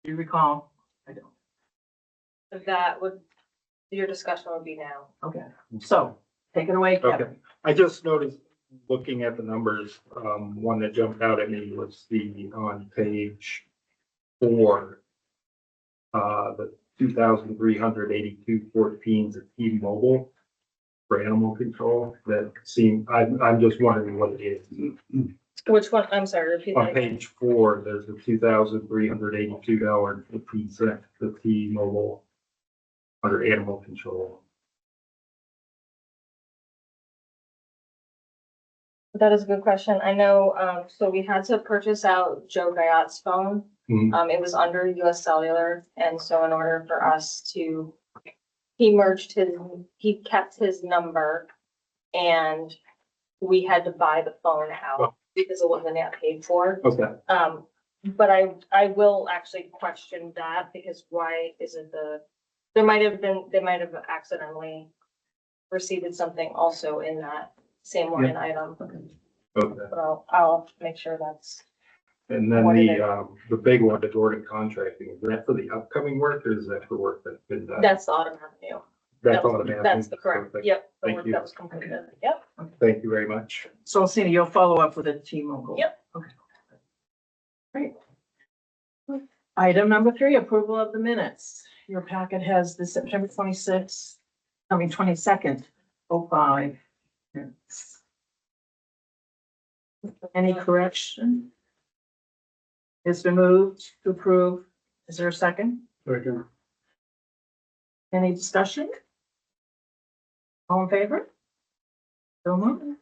Do you recall? I don't. That would, your discussion would be now. Okay, so take it away, Okay, Kevin. I just noticed, looking at the numbers, one that jumped out at me was on page 4. The 2,382.14 is a T-Mobile for animal control that seemed, I'm just wondering what it is. Which one? I'm sorry, repeat On that again. page 4, there's a $2,382.15 for T-Mobile under animal control. That is a good question. I know, so we had to purchase out Joe Guyot's phone. Mhm. It was under US Cellular, and so in order for us to, he kept his number, and we had to buy the phone out because it wasn't yet paid for. Okay, But I will actually question that, because why isn't they might have accidentally received something also in that same line item, okay. but I'll make sure that's. And then What is the big one, the Jordan contracting, is that for the upcoming work or is that for work that's been done? That's the autumn revenue. That's automatic. That's the correct, Perfect. yep, the Thank work you. that was completed, yep. Thank you very much. So Cena, you'll follow up with a T-Mobile. Yep. Okay. Great. Item number 3, approval of the minutes. Your packet has the September 22nd, 05 minutes. Any correction? It's been moved to approve. Is there a second? Any discussion? All in favor? So moved.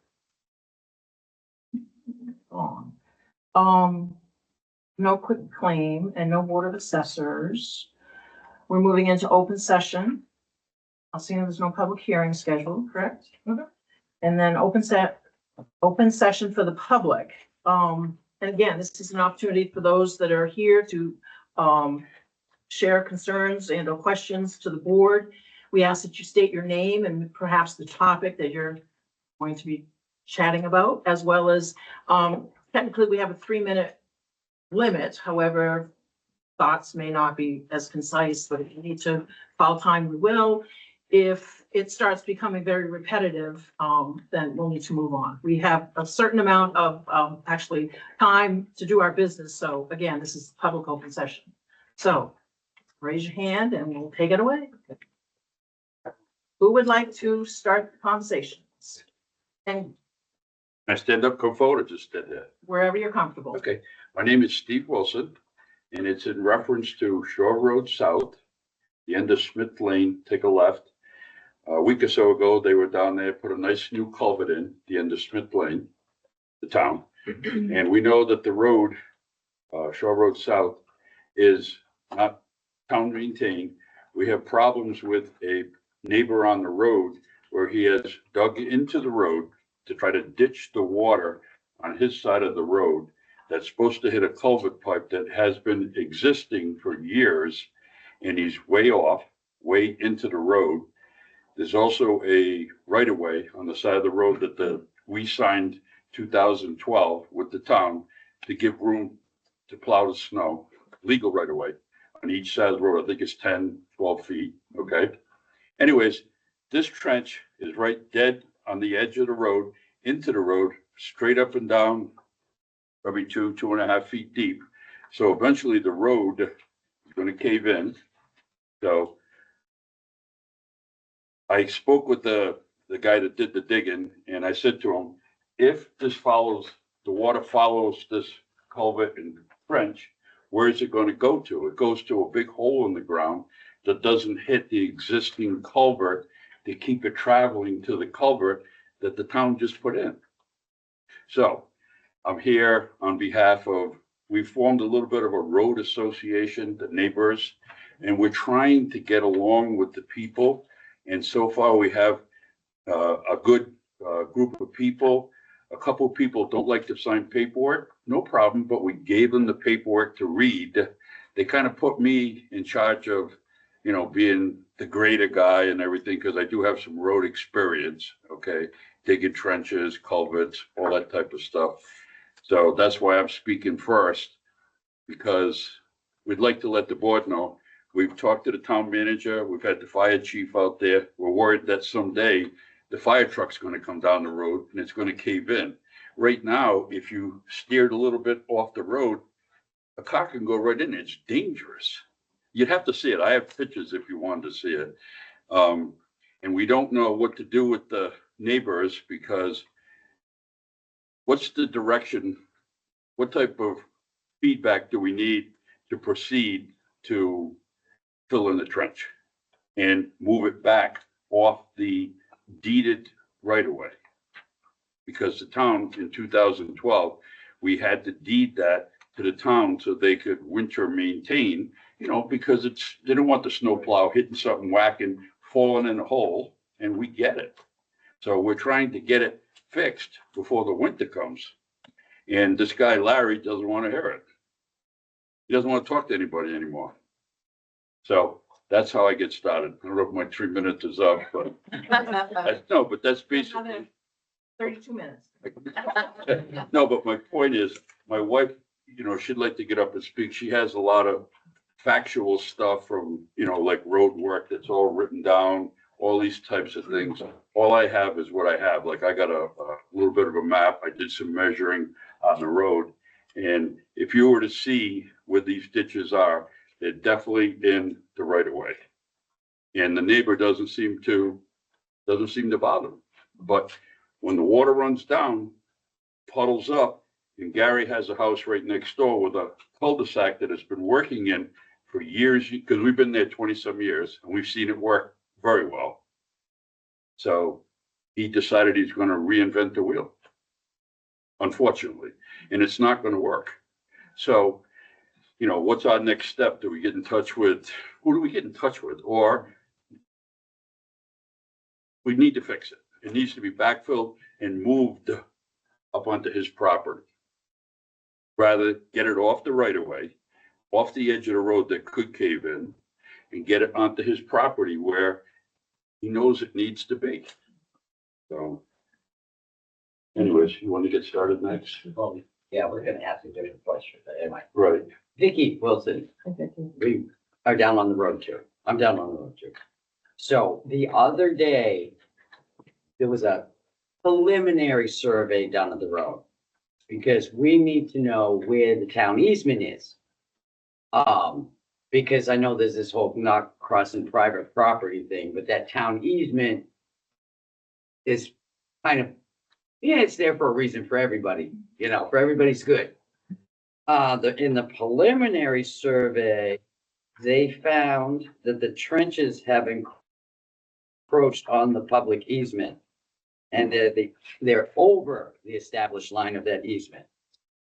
No quick claim and no board of assessors. We're moving into open session. I'll see there's no public hearing scheduled, correct? And then open session for the public. And again, this is an opportunity for those that are here to share concerns and or questions to the board. We ask that you state your name and perhaps the topic that you're going to be chatting about, as well as technically we have a 3-minute limit. However, thoughts may not be as concise, but if you need to follow time, we will. If it starts becoming very repetitive, then we'll need to move on. We have a certain amount of actually time to do our business. So again, this is public open session. So raise your hand and we'll take it away. Who would like to start the conversations? And I stand up, come forward, or just did that? wherever you're comfortable. Okay, my name is Steve Wilson, and it's in reference to Shore Road South, the end of Smith Lane, take a left. A week or so ago, they were down there, put a nice new culvert in the end of Smith Lane, the town. And we know that the road, Shore Road South, is not town maintained. We have problems with a neighbor on the road where he has dug into the road to try to ditch the water on his side of the road that's supposed to hit a culvert pipe that has been existing for years, and he's way off, way into the road. There's also a right-of-way on the side of the road that we signed 2012 with the town to give room to plow the snow, legal right-of-way on each side of the road. I think it's 10, 12 feet, okay? Anyways, this trench is right dead on the edge of the road, into the road, straight up and down, probably 2.5 feet deep. So eventually the road is going to cave in. So I spoke with the guy that did the digging, and I said to him, if this follows, the water follows this culvert and trench, where is it going to go to? It goes to a big hole in the ground that doesn't hit the existing culvert to keep it traveling to the culvert that the town just put in. So I'm here on behalf of, we formed a little bit of a road association, the neighbors, and we're trying to get along with the people. And so far we have a good group of people. A couple of people don't like to sign paperwork, no problem, but we gave them the paperwork to read. They kind of put me in charge of, you know, being the grader guy and everything, because I do have some road experience, okay? Digging trenches, culverts, all that type of stuff. So that's why I'm speaking first, because we'd like to let the board know, we've talked to the town manager, we've had the fire chief out there. We're worried that someday the fire truck's gonna come down the road and it's gonna cave in. Right now, if you steered a little bit off the road, a car can go right in. It's dangerous. You'd have to see it. I have pictures if you wanted to see it. And we don't know what to do with the neighbors because what's the direction? What type of feedback do we need to proceed to fill in the trench and move it back off the deeded right of way? Because the town in 2012, we had to deed that to the town so they could winter maintain, because they don't want the snowplow hitting something, whacking, falling in a hole, and we get it. So we're trying to get it fixed before the winter comes. And this guy, Larry, doesn't want to hear it. He doesn't want to talk to anybody anymore. So that's how I get started. I don't know if my 3 minutes is up, but no, but that's basically. 32 minutes. No, but my point is, my wife, she'd like to get up and speak. She has a lot of factual stuff from, like road work that's all written down, all these types of things. All I have is what I have. Like I got a little bit of a map. I did some measuring on the road. And if you were to see where these ditches are, they're definitely in the right of way. And the neighbor doesn't seem to bother them. But when the water runs down, puddles up, and Gary has a house right next door with a cul-de-sac that has been working in for years, because we've been there 20-some years, and we've seen it work very well. So he decided he's going to reinvent the wheel, unfortunately, and it's not going to work. So, what's our next step? Do we get in touch with, who do we get in touch with? Or we need to fix it. It needs to be backfilled and moved up onto his property. Rather get it off the right of way, off the edge of the road that could cave in, and get it onto his property where he knows it needs to be. So anyways, you want to get started next? Well, yeah, we're gonna ask a different question, but anyway. Right. Vicky Wilson, we are down on the road too. I'm down on the road too. So the other day, there was a preliminary survey done of the road. Because we need to know where the town easement is. Because I know there's this whole not crossing private property thing, but that town easement is kind of, it's there for a reason for everybody, for everybody's good. In the preliminary survey, they found that the trenches have encroached on the public easement. And they're over the established line of that easement.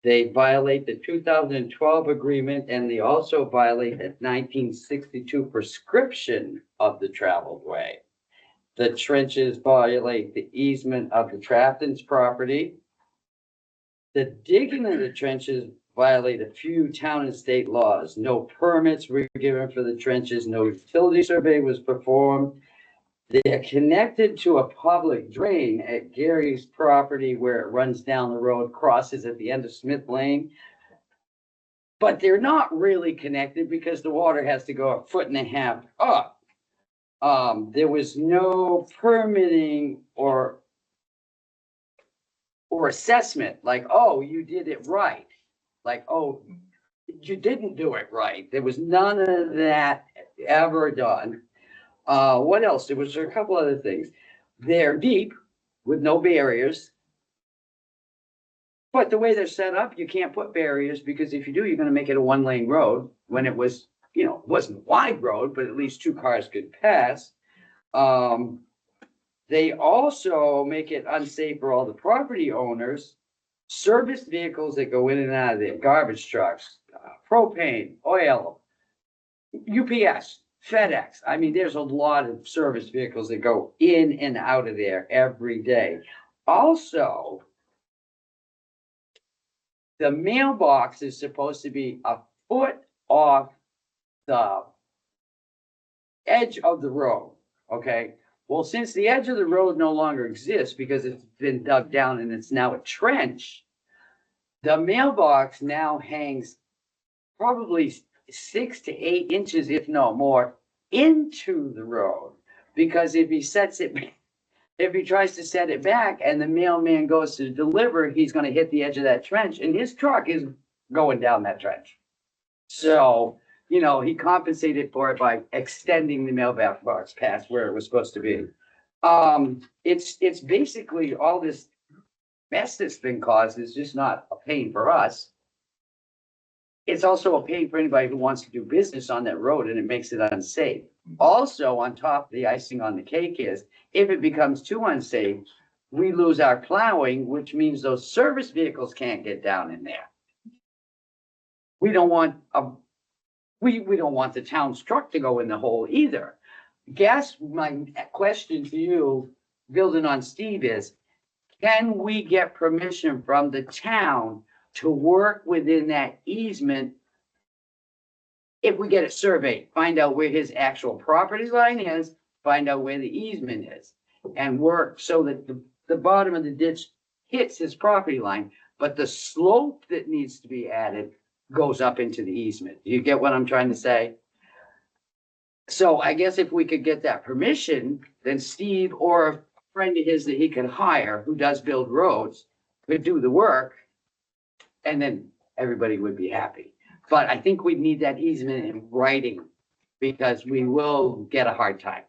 They violate the 2012 agreement, and they also violate the 1962 prescription of the traveled way. The trenches violate the easement of the Trafton's property. The digging of the trenches violate a few town and state laws. No permits were given for the trenches. No utility survey was performed. They are connected to a public drain at Gary's property where it runs down the road, crosses at the end of Smith Lane. But they're not really connected because the water has to go 1.5 feet up. There was no permitting or assessment like, oh, you did it right. Like, oh, you didn't do it right. There was none of that ever done. What else? There was a couple other things. They're deep with no barriers. But the way they're set up, you can't put barriers because if you do, you're going to make it a 1-lane road when it was, it wasn't a wide road, but at least 2 cars could pass. They also make it unsafe for all the property owners. Service vehicles that go in and out of there, garbage trucks, propane, oil, UPS. FedEx. I mean, there's a lot of service vehicles that go in and out of there every day. Also, the mailbox is supposed to be a foot off the edge of the road. Okay. Well, since the edge of the road no longer exists because it's been dug down and it's now a trench, the mailbox now hangs probably 6 to 8 inches, if not more, into the road. Because if he sets it, if he tries to set it back and the mailman goes to deliver, he's gonna hit the edge of that trench and his truck is going down that trench. So, you know, he compensated for it by extending the mailbox past where it was supposed to be. It's basically all this mess that's been caused is just not a pain for us. It's also a pain for anybody who wants to do business on that road, and it makes it unsafe. Also, on top, the icing on the cake is, if it becomes too unsafe, we lose our plowing, which means those service vehicles can't get down in there. We don't want we don't want the town's truck to go in the hole either. Guess my question to you, building on Steve, is, can we get permission from the town to work within that easement? If we get it surveyed, find out where his actual property line is, find out where the easement is, and work so that the bottom of the ditch hits his property line, but the slope that needs to be added goes up into the easement. You get what I'm trying to say? So I guess if we could get that permission, then Steve or a friend of his that he can hire who does build roads could do the work, and then everybody would be happy. But I think we need that easement in writing, because we will get a hard time.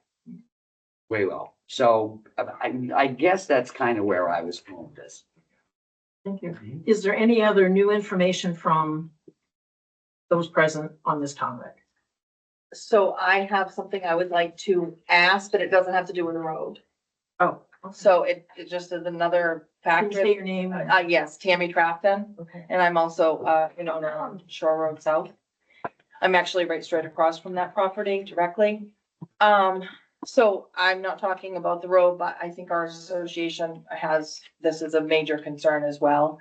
We will. So I guess that's kind of where I was going with this. Thank you. Is there any other new information from those present on this topic? So I have something I would like to ask, but it doesn't have to do with the road. Oh, okay. So it just is another Can you factor. say your name? Yes, Tammy Trafton, Okay. and I'm also, an owner on Shore Road South. I'm actually right straight across from that property directly. So I'm not talking about the road, but I think our association has, this is a major concern as well.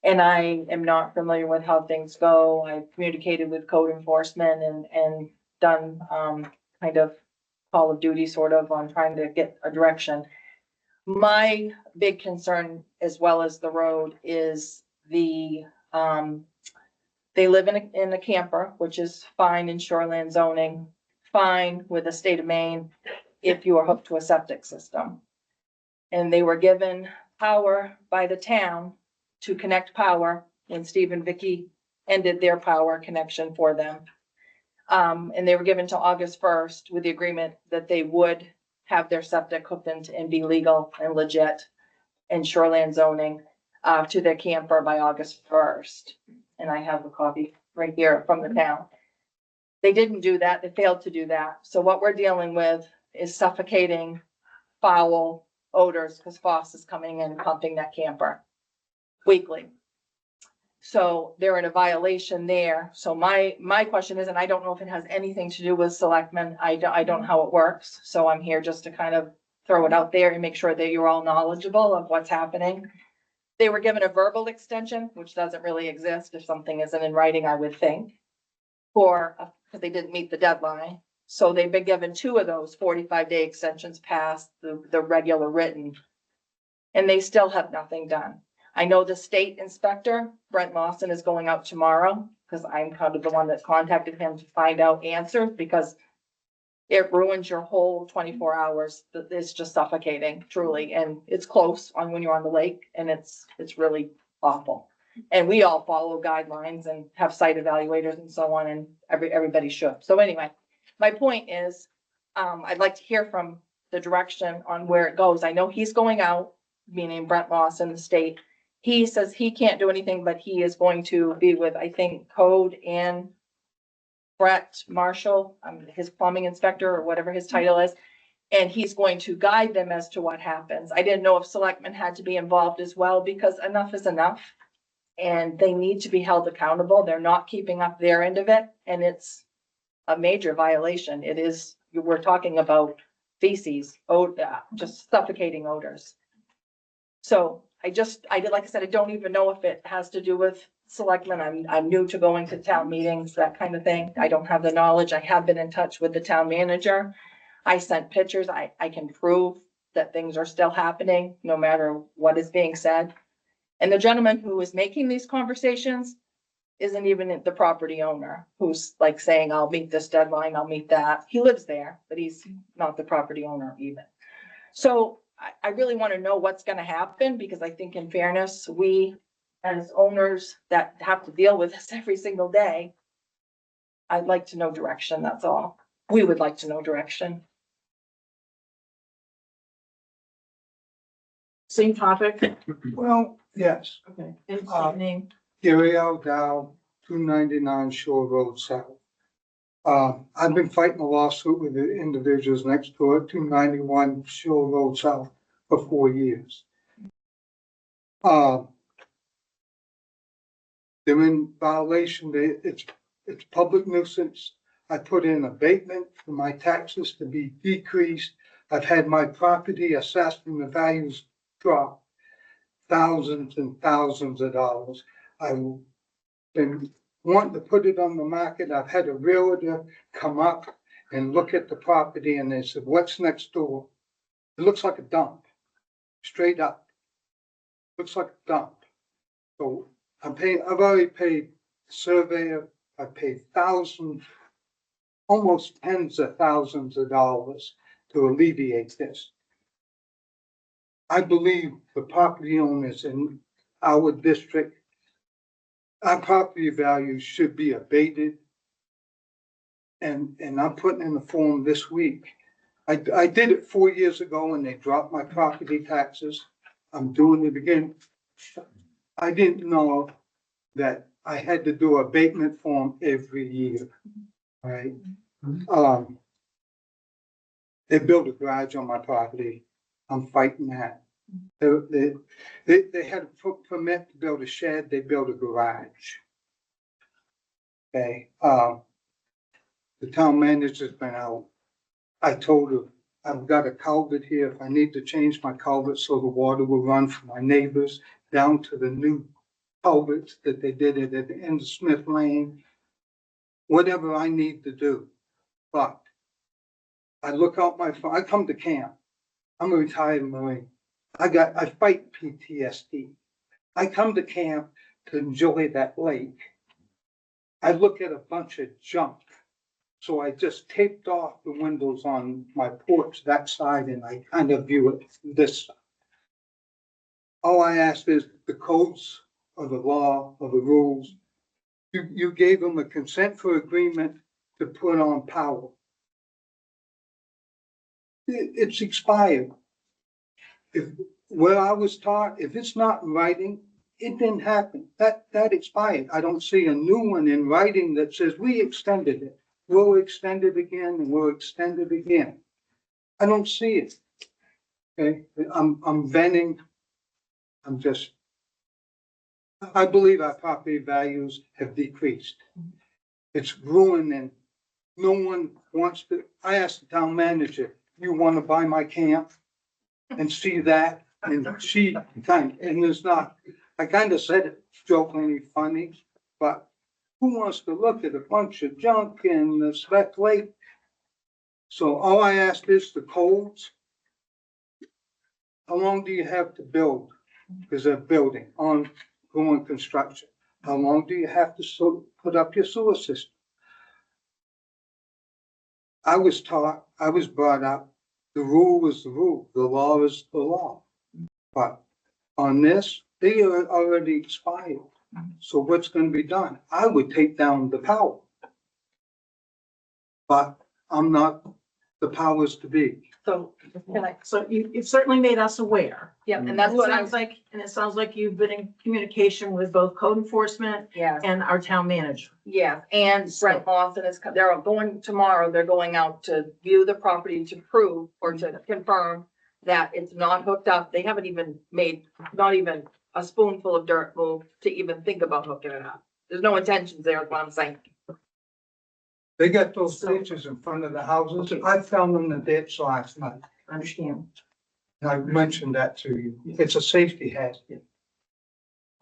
And I am not familiar with how things go. I've communicated with code enforcement and done, kind of call of duty sort of on trying to get a direction. My big concern, as well as the road, is they live in a camper, which is fine in shoreland zoning, fine with the state of Maine if you are hooked to a septic system. And they were given power by the town to connect power when Steve and Vicky ended their power connection for them. And they were given till August 1st with the agreement that they would have their septic hooked into and be legal and legit in shoreland zoning to their camper by August 1st. And I have a copy right here from the town. They didn't do that. They failed to do that. So what we're dealing with is suffocating foul odors because Foss is coming in and pumping that camper weekly. So they're in a violation there. So my question is, and I don't know if it has anything to do with selectmen. I don't know how it works. So I'm here just to kind of throw it out there and make sure that you're all knowledgeable of what's happening. They were given a verbal extension, which doesn't really exist. If something isn't in writing, I would think, because they didn't meet the deadline. So they've been given 2 of those 45-day extensions past the regular written, and they still have nothing done. I know the state inspector, Brent Lawson, is going out tomorrow because I'm kind of the one that contacted him to find out answers, because it ruins your whole 24 hours. It's just suffocating, truly. And it's close on when you're on the lake, and it's really awful. And we all follow guidelines and have site evaluators and so on, and everybody should. So anyway, my point is, I'd like to hear from the direction on where it goes. I know he's going out, meaning Brent Lawson, the state. He says he can't do anything, but he is going to be with, I think, Code and Brett Marshall, his plumbing inspector or whatever his title is. And he's going to guide them as to what happens. I didn't know if selectmen had to be involved as well, because enough is enough. And they need to be held accountable. They're not keeping up their end of it. And it's a major violation. It is, we're talking about feces, just suffocating odors. So like I said, I don't even know if it has to do with selectmen. I'm new to going to town meetings, that kind of thing. I don't have the knowledge. I have been in touch with the town manager. I sent pictures. I can prove that things are still happening, no matter what is being said. And the gentleman who is making these conversations isn't even the property owner who's like saying, I'll meet this deadline, I'll meet that. He lives there, but he's not the property owner even. So I really want to know what's gonna happen, because I think in fairness, we as owners that have to deal with this every single day, I'd like to know direction, that's all. We would like to know direction. Same topic? Well, yes, Okay. And same name? Gary L. Dow, 299 Shore Road South. I've been fighting a lawsuit with the individuals next door, 291 Shore Road South, for 4 years. They're in violation, it's public nuisance. I put in abatement for my taxes to be decreased. I've had my property assessed and the values drop thousands and thousands of dollars. I've been wanting to put it on the market. I've had a realtor come up and look at the property and they said, what's next door? It looks like a dump, straight up. Looks like a dump. So I've already paid surveyor, I've paid thousands, almost tens of thousands of dollars to alleviate this. I believe the property owners in our district, our property values should be abated. And I'm putting in the form this week. I did it 4 years ago and they dropped my property taxes. I'm doing it again. I didn't know that I had to do abatement form every year, right? They built a garage on my property. I'm fighting that. They had a permit to build a shed, they built a garage. Okay, the town manager's been out. I told her, I've got a culvert here, if I need to change my culvert so the water will run from my neighbors down to the new culverts that they did it at the end of Smith Lane, whatever I need to do. But I look out I come to camp. I'm a retired Marine. I fight PTSD. I come to camp to enjoy that lake. I look at a bunch of junk. So I just taped off the windows on my porch, that side, and I kind of view it this side. All I ask is the codes of the law, of the rules. You gave them a consent for agreement to put on power. It's expired. If where I was taught, if it's not in writing, it didn't happen. That expired. I don't see a new one in writing that says we extended it. We'll extend it again and we'll extend it again. I don't see it. Okay, I'm venting. I believe our property values have decreased. It's ruining. No one wants to. I asked the town manager, you want to buy my camp and see that? And it's not, I kind of said it jokingly funny, but who wants to look at a bunch of junk in the Spec Lake? So all I ask is the codes. How long do you have to build? Because they're building, ongoing construction. How long do you have to put up your sewer system? I was brought up, the rule is the rule, the law is the law. But on this, they are already expired. So what's going to be done? I would take down the power. But I'm not the powers to be. So, So you've certainly made us aware. yeah, and And that's what it sounds like you've been in communication with both code enforcement yeah, and our town manager. yeah, and Brent Lawson is, they're going tomorrow, they're going out to view the property to prove or to confirm that it's not hooked up. They haven't even made, not even a spoonful of dirt move to even think about hooking it up. There's no intentions there, is what I'm saying. They got those ditches in front of the houses. I found them in the ditch last night. Understand? And I mentioned that to you. It's a safety hazard.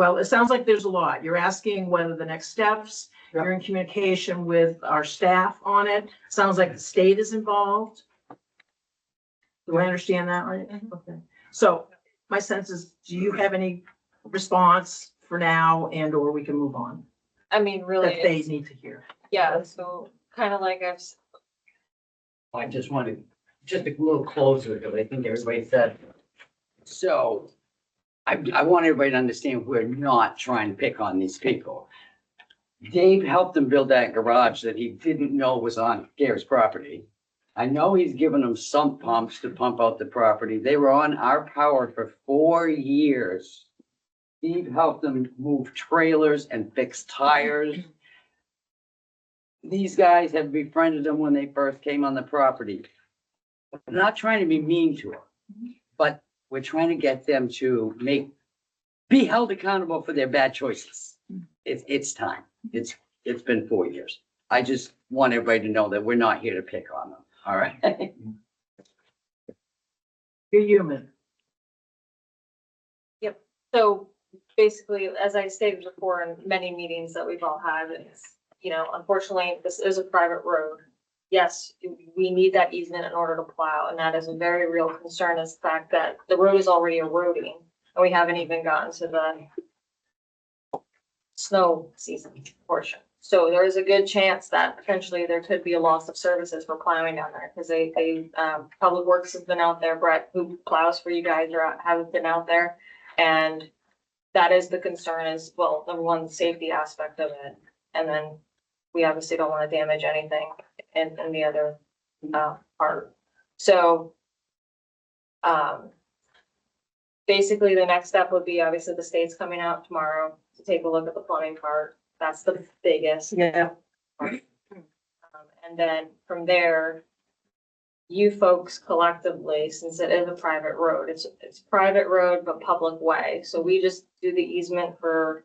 Well, it sounds like there's a lot. You're asking whether the next steps, you're in communication with our staff on it. Sounds like the state is involved. Do I understand that right? Okay. So my sense is, do you have any response for now and or we can move on? I mean, really, that they it's- need to hear. yeah, so kind of like I just wanted, just a little closer, because I think everybody said. So, I want everybody to understand, we're not trying to pick on these people. Dave helped them build that garage that he didn't know was on Gary's property. I know he's given them sump pumps to pump out the property. They were on our power for 4 years. Steve helped them move trailers and fix tires. These guys have befriended them when they first came on the property. We're not trying to be mean to them, but we're trying to get them to be held accountable for their bad choices. It's time. It's been 4 years. I just want everybody to know that we're not here to pick on them, all right? You're human. so basically, as I stated before in many meetings that we've all had, it's, you know, unfortunately, this is a private road. Yes, we need that easement in order to plow, and that is a very real concern, is the fact that the road is already eroding, and we haven't even gotten to the snow season portion. So there is a good chance that potentially there could be a loss of services for plowing down there, because Public Works has been out there, Brett, who plows for you guys, have been out there. And that is the concern, is, well, number one, the safety aspect of it. And then we obviously don't want to damage anything in the other part. So basically, the next step would be, obviously, the state's coming out tomorrow to take a look at the plumbing part. That's the biggest. Yeah. And then from there, you folks collectively, since it is a private road, it's private road, but public way. So we just do the easement for,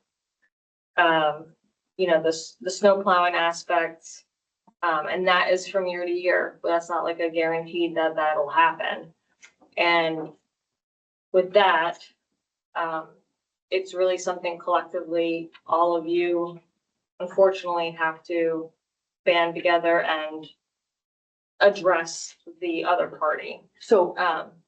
you know, the snow plowing aspects. And that is from year to year, but that's not like a guaranteed that that'll happen. And with that, it's really something collectively, all of you unfortunately have to band together and address the other party. So,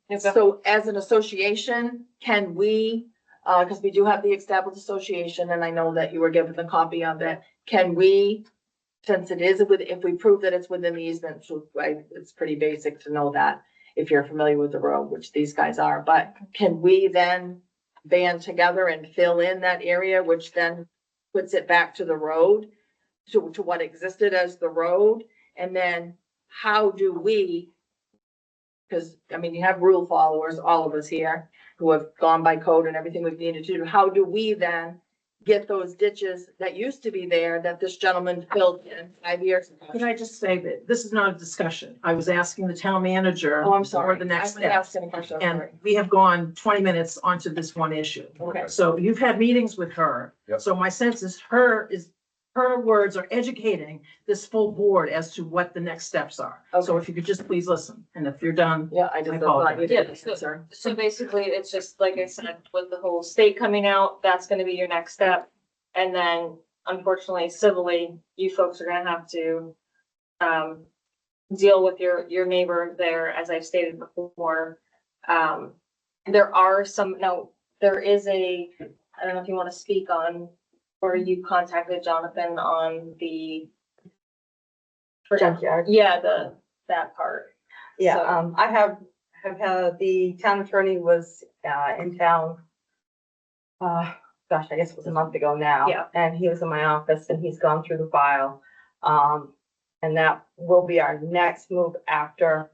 If- so as an association, can we, because we do have the established association, and I know that you were given a copy of it, can we, since it is if we prove that it's within the easement, so it's pretty basic to know that if you're familiar with the road, which these guys are, but can we then band together and fill in that area, which then puts it back to the road, to what existed as the road? And then how do we, because, I mean, you have rule followers, all of us here, who have gone by code and everything we've needed to do. How do we then get those ditches that used to be there that this gentleman filled in 5 years ago? Could I just say that this is not a discussion? I was asking the town manager. Oh, I'm for sorry. the next I was step. asking a question, I'm And sorry. we have gone 20 minutes onto this one issue. Okay. So you've had meetings with her. Yep. So my sense is her words are educating this full board as to what the next steps are. So if you could just please listen, and if you're done, Yeah, I just I thought you apologize. did, Yeah, so- sir. So basically, it's just, like I said, with the whole state coming out, that's gonna be your next step. And then unfortunately, civilly, you folks are gonna have to deal with your neighbor there, as I've stated before. There are some, no, there is I don't know if you want to speak on, or you contacted Jonathan on the Junkyard. Yeah, that part. Yeah, So- I have had, the town attorney was, in town. Gosh, I guess it was a month ago now. Yeah. And he was in my office and he's gone through the file. And that will be our next move after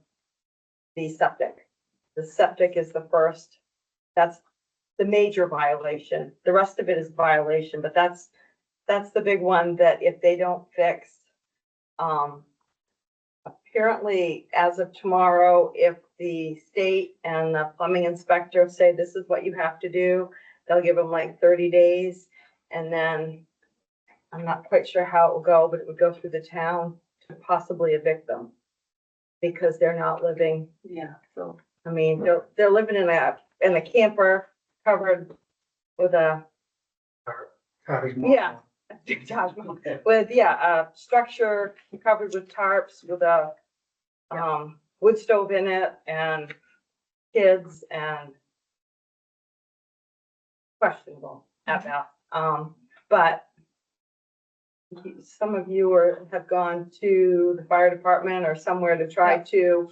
the septic. The septic is the first, that's the major violation. The rest of it is violation, but that's the big one that if they don't fix, apparently, as of tomorrow, if the state and the plumbing inspector say this is what you have to do, they'll give them like 30 days. And then I'm not quite sure how it will go, but it would go through the town to possibly evict them. Because they're not living, Yeah, so. I mean, they're living in a camper covered with a, yeah. With, a structure covered with tarps with a, wood stove in it and kids and questionable at best. But some of you have gone to the fire department or somewhere to try to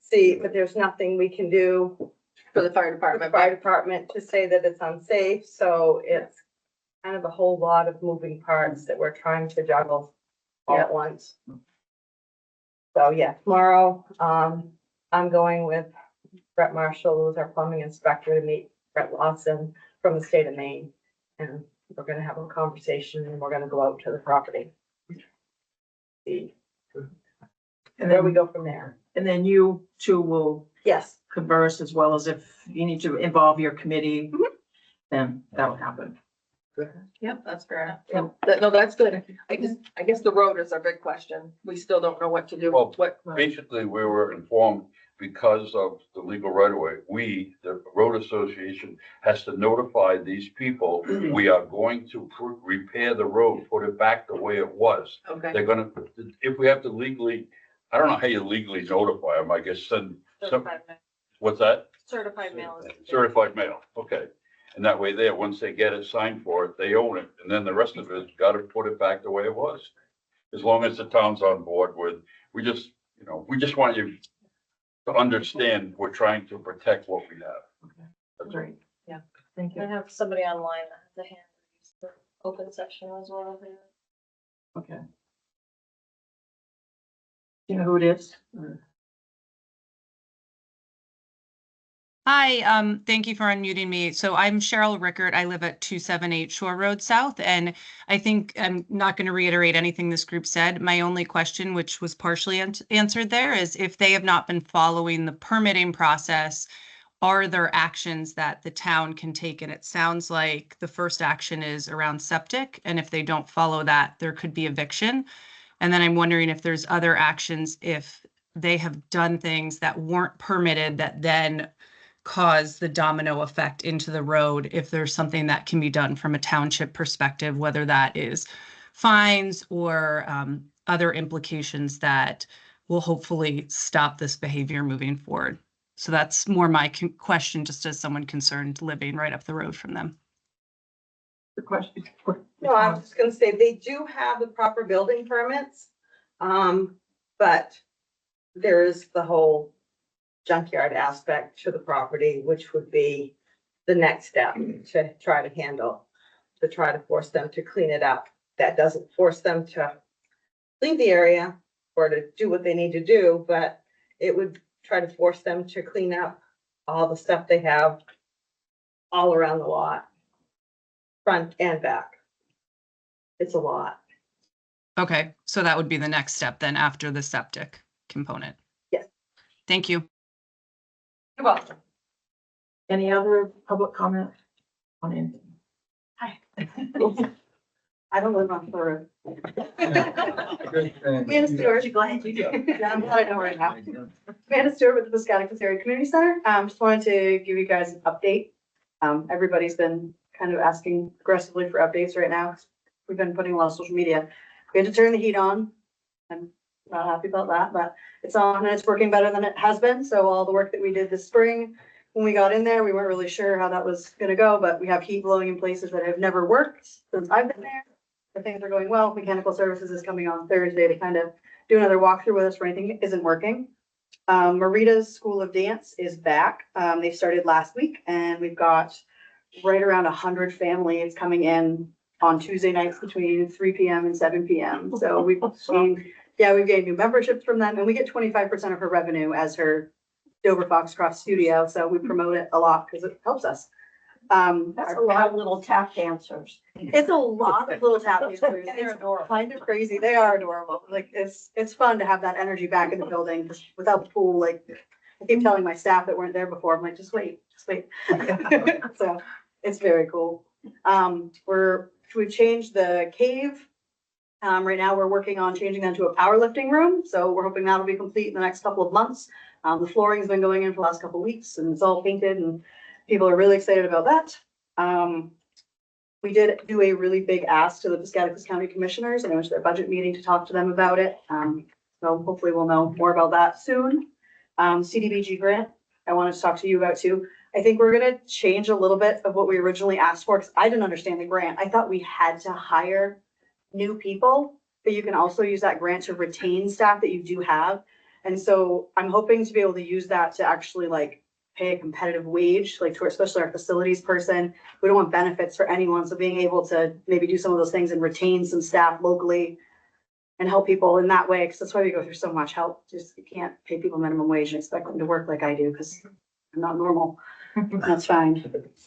see, but there's nothing we can do For the fire for the department. fire department to say that it's unsafe, so it's kind of a whole lot of moving parts that we're trying to juggle all at once. So yeah, tomorrow, I'm going with Brett Marshall, who's our plumbing inspector, to meet Brett Lawson from the state of Maine. And we're gonna have a conversation and we're gonna go out to the property. See And where we then, go from there. and then you two will Yes, converse, as well as if you need to involve your committee, then that'll happen. Yep, that's fair enough. Yep. No, that's good. I guess the road is our big question. We still don't know what to do. Well, What, Basically, we were informed because of the legal right of way, the road association has to notify these people, we are going to repair the road, put it back the way it was. okay. They're gonna, if we have to legally, I don't know how you legally notify them, I guess send some, Certified mail. what's that? Certified mail is. Certified mail, okay. And that way there, once they get it signed for it, they own it, and then the rest of it, gotta put it back the way it was. As long as the town's on board with, we just want you to understand, we're trying to protect what we have. That's all. Great. Yeah, thank I you. have somebody online that has a hand raised for open session as well. Okay. You know who it is? Hi, thank you for unmuting me. So I'm Cheryl Rickert. I live at 278 Shore Road South, and I think I'm not going to reiterate anything this group said. My only question, which was partially answered there, is if they have not been following the permitting process, are there actions that the town can take? And it sounds like the first action is around septic, and if they don't follow that, there could be eviction. And then I'm wondering if there's other actions if they have done things that weren't permitted that then cause the domino effect into the road, if there's something that can be done from a township perspective, whether that is fines or other implications that will hopefully stop this behavior moving forward. So that's more my question, just as someone concerned living right up the road from them. The question. no, I was just gonna say, they do have the proper building permits. But there is the whole junkyard aspect to the property, which would be the next step to try to handle, to try to force them to clean it up. That doesn't force them to leave the area or to do what they need to do, but it would try to force them to clean up all the stuff they have all around the lot, front and back. It's a lot. Okay, so that would be the next step then after the septic component. Yes. Thank you. You're welcome. Any other public comment on anything? Hi. I don't live on Third. Amanda Stewart, glad you do. Yeah, I'm glad I know right now. Amanda Stewart with the Piscataqua Area Community Center. Just wanted to give you guys an update. Everybody's been kind of asking aggressively for updates right now. We've been putting a lot of social media. We had to turn the heat on. I'm not happy about that, but it's on and it's working better than it has been. So all the work that we did this spring, when we got in there, we weren't really sure how that was gonna go, but we have heat blowing in places that have never worked since I've been there. The things are going well. Mechanical Services is coming on Thursday to kind of do another walkthrough with us for anything that isn't working. Marita's School of Dance is back. They started last week and we've got right around 100 families coming in on Tuesday nights between 3 PM and 7 PM. So we've gained new memberships from them and we get 25% of her revenue as her Dover-Foxcroft studio. So we promote it a lot because it helps us. That's a lot of little tap dancers. It's a lot of little tap dancers. They're It's adorable. kind of crazy. They are adorable. Like it's fun to have that energy back in the building just without the pool. Like I keep telling my staff that weren't there before, I'm like, just wait. So it's very cool. We've changed the cave. Right now we're working on changing that to a powerlifting room. So we're hoping that'll be complete in the next couple of months. The flooring's been going in for the last couple of weeks and it's all painted and people are really excited about that. We did do a really big ask to the Piscataqua County Commissioners and it was their budget meeting to talk to them about it. So hopefully we'll know more about that soon. CDBG grant, I wanted to talk to you about too. I think we're gonna change a little bit of what we originally asked for because I didn't understand the grant. I thought we had to hire new people, but you can also use that grant to retain staff that you do have. And so I'm hoping to be able to use that to actually like pay a competitive wage, like to especially our facilities person. We don't want benefits for anyone, so being able to maybe do some of those things and retain some staff locally and help people in that way, because that's why we go through so much help. Just you can't pay people minimum wage and expect them to work like I do, because I'm not normal. That's fine. It's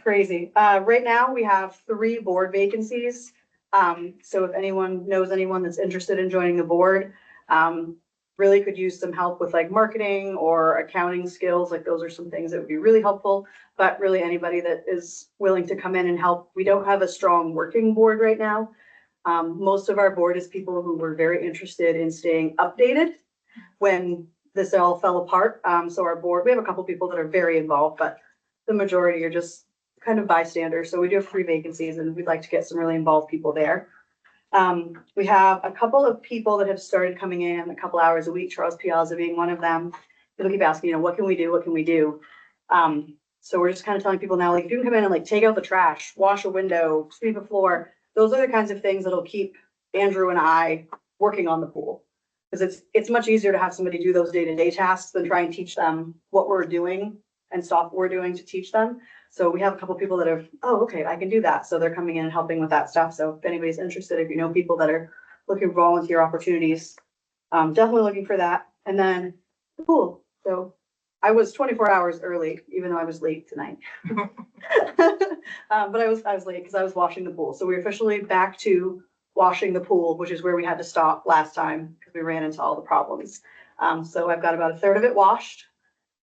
crazy. Right now, we have 3 board vacancies. So if anyone knows anyone that's interested in joining the board, really could use some help with like marketing or accounting skills. Like those are some things that would be really helpful, but really anybody that is willing to come in and help. We don't have a strong working board right now. Most of our board is people who were very interested in staying updated when this all fell apart. So our board, we have a couple people that are very involved, but the majority are just kind of bystanders. So we do have 3 vacancies and we'd like to get some really involved people there. We have a couple of people that have started coming in a couple hours a week, Charles Piazza being one of them. They'll keep asking, you know, what can we do? What can we do? So we're just kind of telling people now, like, if you can come in and like take out the trash, wash a window, sweep a floor, those are the kinds of things that'll keep Andrew and I working on the pool. Because it's much easier to have somebody do those day-to-day tasks than try and teach them what we're doing and stop what we're doing to teach them. So we have a couple people that are, oh, okay, I can do that. So they're coming in and helping with that stuff. So if anybody's interested, if you know people that are looking for volunteer opportunities, definitely looking for that. And then the pool. So I was 24 hours early, even though I was late tonight. But I was late because I was washing the pool. So we're officially back to washing the pool, which is where we had to stop last time because we ran into all the problems. So I've got about a third of it washed,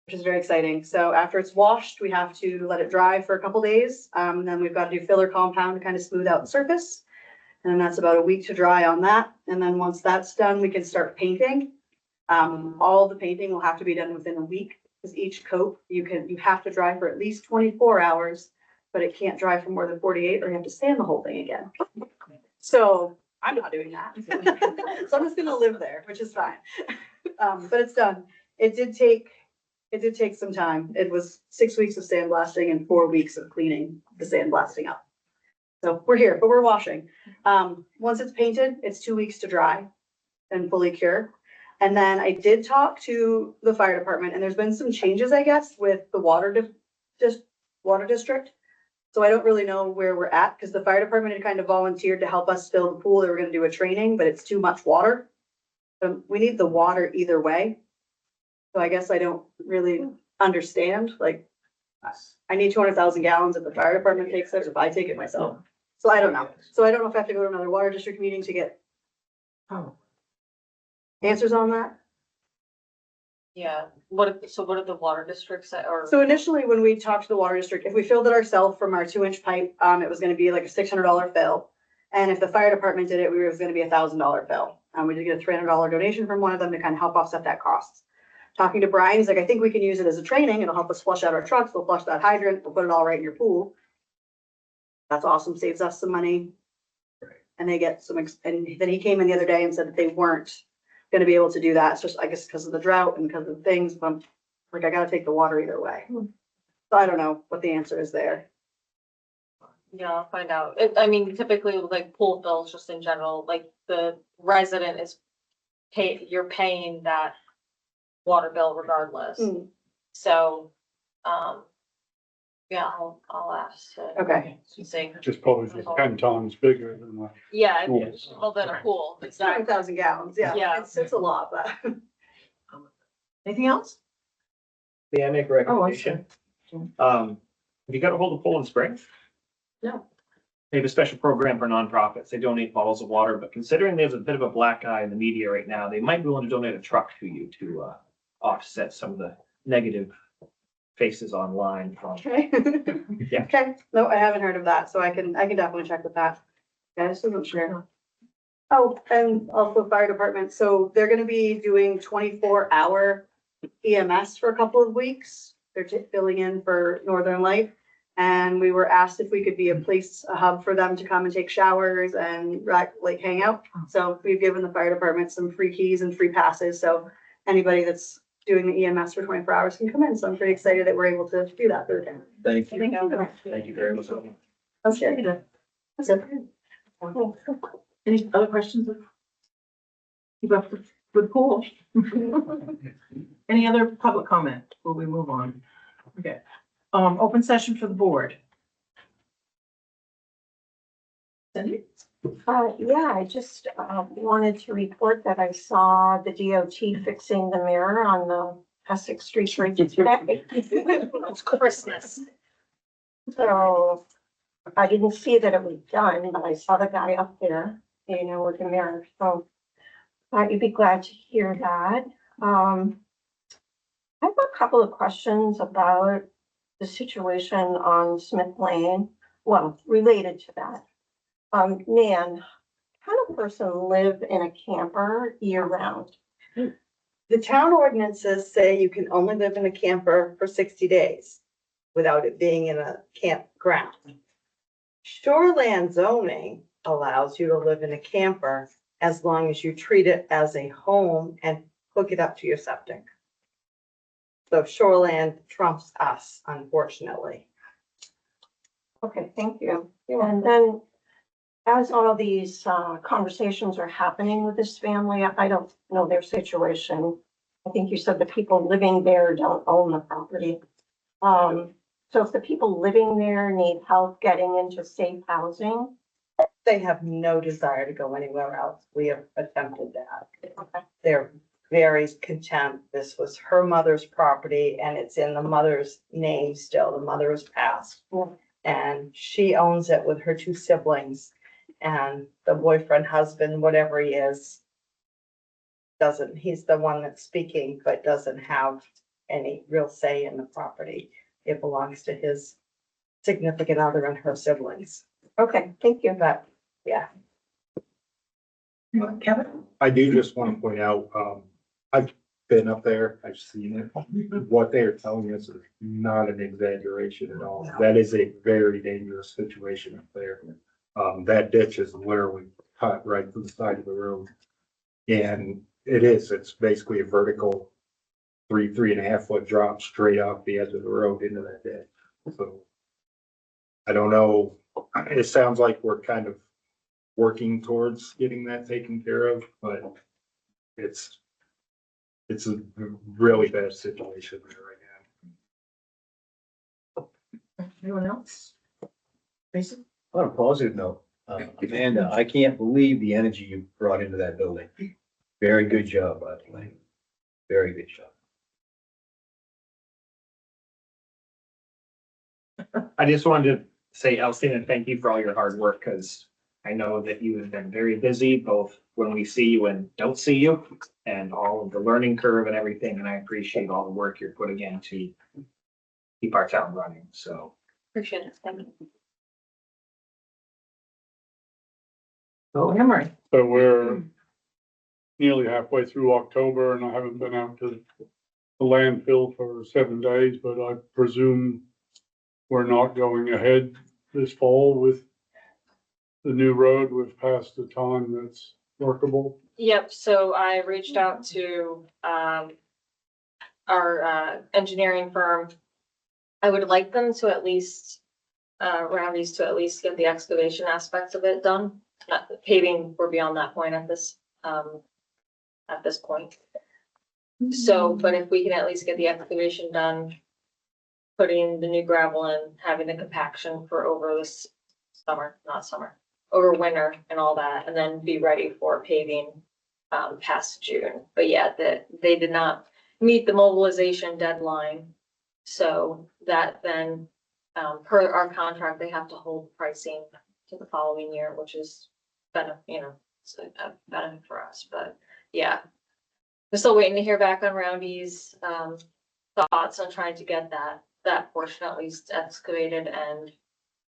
which is very exciting. So after it's washed, we have to let it dry for a couple days. And then we've got to do filler compound to kind of smooth out the surface. And then that's about a week to dry on that. And then once that's done, we can start painting. All the painting will have to be done within a week because each coat you have to dry for at least 24 hours, but it can't dry for more than 48 or you have to sand the whole thing again. So I'm not doing that. So I'm just gonna live there, which is fine. But it's done. It did take some time. It was 6 weeks of sandblasting and 4 weeks of cleaning the sandblasting up. So we're here, but we're washing. Once it's painted, it's 2 weeks to dry and fully cure. And then I did talk to the fire department and there's been some changes, I guess, with the water district. So I don't really know where we're at because the fire department had kind of volunteered to help us fill the pool. They were gonna do a training, but it's too much water. We need the water either way. So I guess I don't really understand, like, I need 200,000 gallons if the fire department takes it, if I take it myself. So I don't know. So I don't know if I have to go to another water district meeting to get answers on that. Yeah, what are the water districts that are? So initially, when we talked to the water district, if we filled it ourselves from our 2-inch pipe, it was gonna be like a $600 fill. And if the fire department did it, it was gonna be $1,000 fill. We did get a $300 donation from one of them to kind of help offset that cost. Talking to Brian, he's like, I think we can use it as a training. It'll help us flush out our trucks. We'll flush that hydrant. We'll put it all right in your pool. That's awesome. Saves us some money. And they get some, and then he came in the other day and said that they weren't gonna be able to do that. It's just, I guess, because of the drought and because of things, but I'm like, I gotta take the water either way. So I don't know what the answer is there. Yeah, I'll find out. I mean, typically with like pool bills, just in general, like the resident is you're paying that water bill regardless. So, yeah, I'll ask. Okay. See. Just probably 10 times bigger than what. Yeah, Pool. it's a little bit of pool. It's Exactly. 200,000 gallons. Yeah. Yeah. It's a lot, but. Anything else? May I make a recommendation? Have you got a hold of Poland Springs? No. They have a special program for nonprofits. They donate bottles of water, but considering there's a bit of a black eye in the media right now, they might be willing to donate a truck to you to offset some of the negative faces online from. Okay. Yeah. Okay. No, I haven't heard of that, so I can definitely check with that. Yeah, I just wasn't sure. Oh, and also fire department. So they're gonna be doing 24-hour EMS for a couple of weeks. They're filling in for Northern Light. And we were asked if we could be a hub for them to come and take showers and like hang out. So we've given the fire department some free keys and free passes. So anybody that's doing the EMS for 24 hours can come in. So I'm pretty excited that we're able to do that for them. Thank you. Thank you. Thank you very much. That's good. That's it. Any other questions? Keep up the pool. Any other public comment before we move on? Okay, open session for the board. Cindy? Yeah, I just, wanted to report that I saw the DOT fixing the mirror on the Essex Street Bridge today. It's Christmas. So I didn't see that it was done, but I saw the guy up there, you know, with the mirror, so you'd be glad to hear that. I have a couple of questions about the situation on Smith Lane, well, related to that. Nan, can a person live in a camper year round? The town ordinances say you can only live in a camper for 60 days without it being in a campground. Shoreland zoning allows you to live in a camper as long as you treat it as a home and hook it up to your septic. So shoreland trumps us, unfortunately. Okay, thank you. And then as all these conversations are happening with this family, I don't know their situation. I think you said the people living there don't own the property. So if the people living there need help getting into safe housing, They have no desire to go anywhere else. We have attempted that. They're very content. This was her mother's property and it's in the mother's name still. The mother has passed. And she owns it with her two siblings. And the boyfriend, husband, whatever he is, he's the one that's speaking, but doesn't have any real say in the property. It belongs to his significant other and her siblings. okay, thank you. But, yeah. Kevin? I do just want to point out, I've been up there, I've seen it. What they are telling us is not an exaggeration at all. That is a very dangerous situation up there. That ditch is literally cut right to the side of the road. And it's basically a vertical 3.5 foot drop straight off the edge of the road into that ditch. So I don't know, it sounds like we're kind of working towards getting that taken care of, but it's a really bad situation there right Anyone else? Jason? On a positive note, Amanda, I can't believe the energy you brought into that building. Very good job, by the way. Very good job. I just wanted to say, Elsie, thank you for all your hard work, because I know that you have been very busy, both when we see you and don't see you, and all of the learning curve and everything, and I appreciate all the work you're putting in to keep our town running, so. Appreciate it. Thank you. Oh, Emery. So we're nearly halfway through October and I haven't been out to the landfill for 7 days, but I presume we're not going ahead this fall with the new road. We've passed the time that's workable. Yep, so I reached out to, our, engineering firm. I would like them to at least, Roundy's to at least get the excavation aspects of it done. Paving, we're beyond that point at this point. So, but if we can at least get the excavation done, putting the new gravel in, having the compaction for over this over winter and all that, and then be ready for paving, past June. But yeah, they did not meet the mobilization deadline. So that then, per our contract, they have to hold pricing to the following year, which is it's a benefit for us, but yeah. We're still waiting to hear back on Roundy's, thoughts on trying to get that portion at least excavated and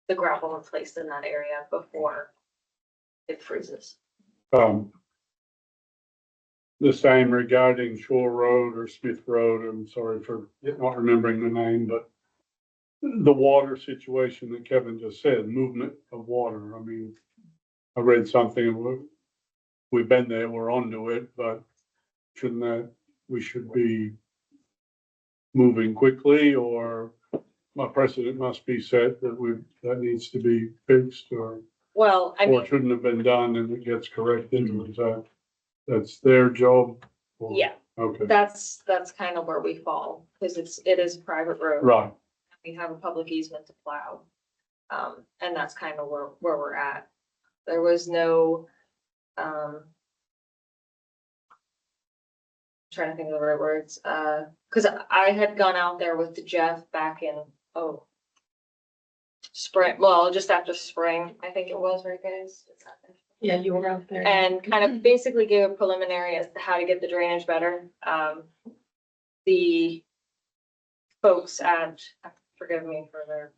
the gravel replaced in that area before it freezes. The same regarding Shore Road or Smith Road. I'm sorry for not remembering the name, but the water situation that Kevin just said, movement of water. I mean, I read something, we've been there, we're onto it, but we should be moving quickly, or my precedent must be set that that needs to be fixed, or. Well, I or mean, shouldn't have been done and it gets corrected, or is that's their job? Or- yeah, Okay, that's kind of where we fall, because it is a private road. right. We have a public easement to plow. And that's kind of where we're at. There was no, trying to think of the right words, cause I had gone out there with Jeff back in, spring, well, just after spring, I think it was, right, guys? Yeah, you were out there. And kind of basically gave a preliminary as to how to get the drainage better. The folks at, forgive me for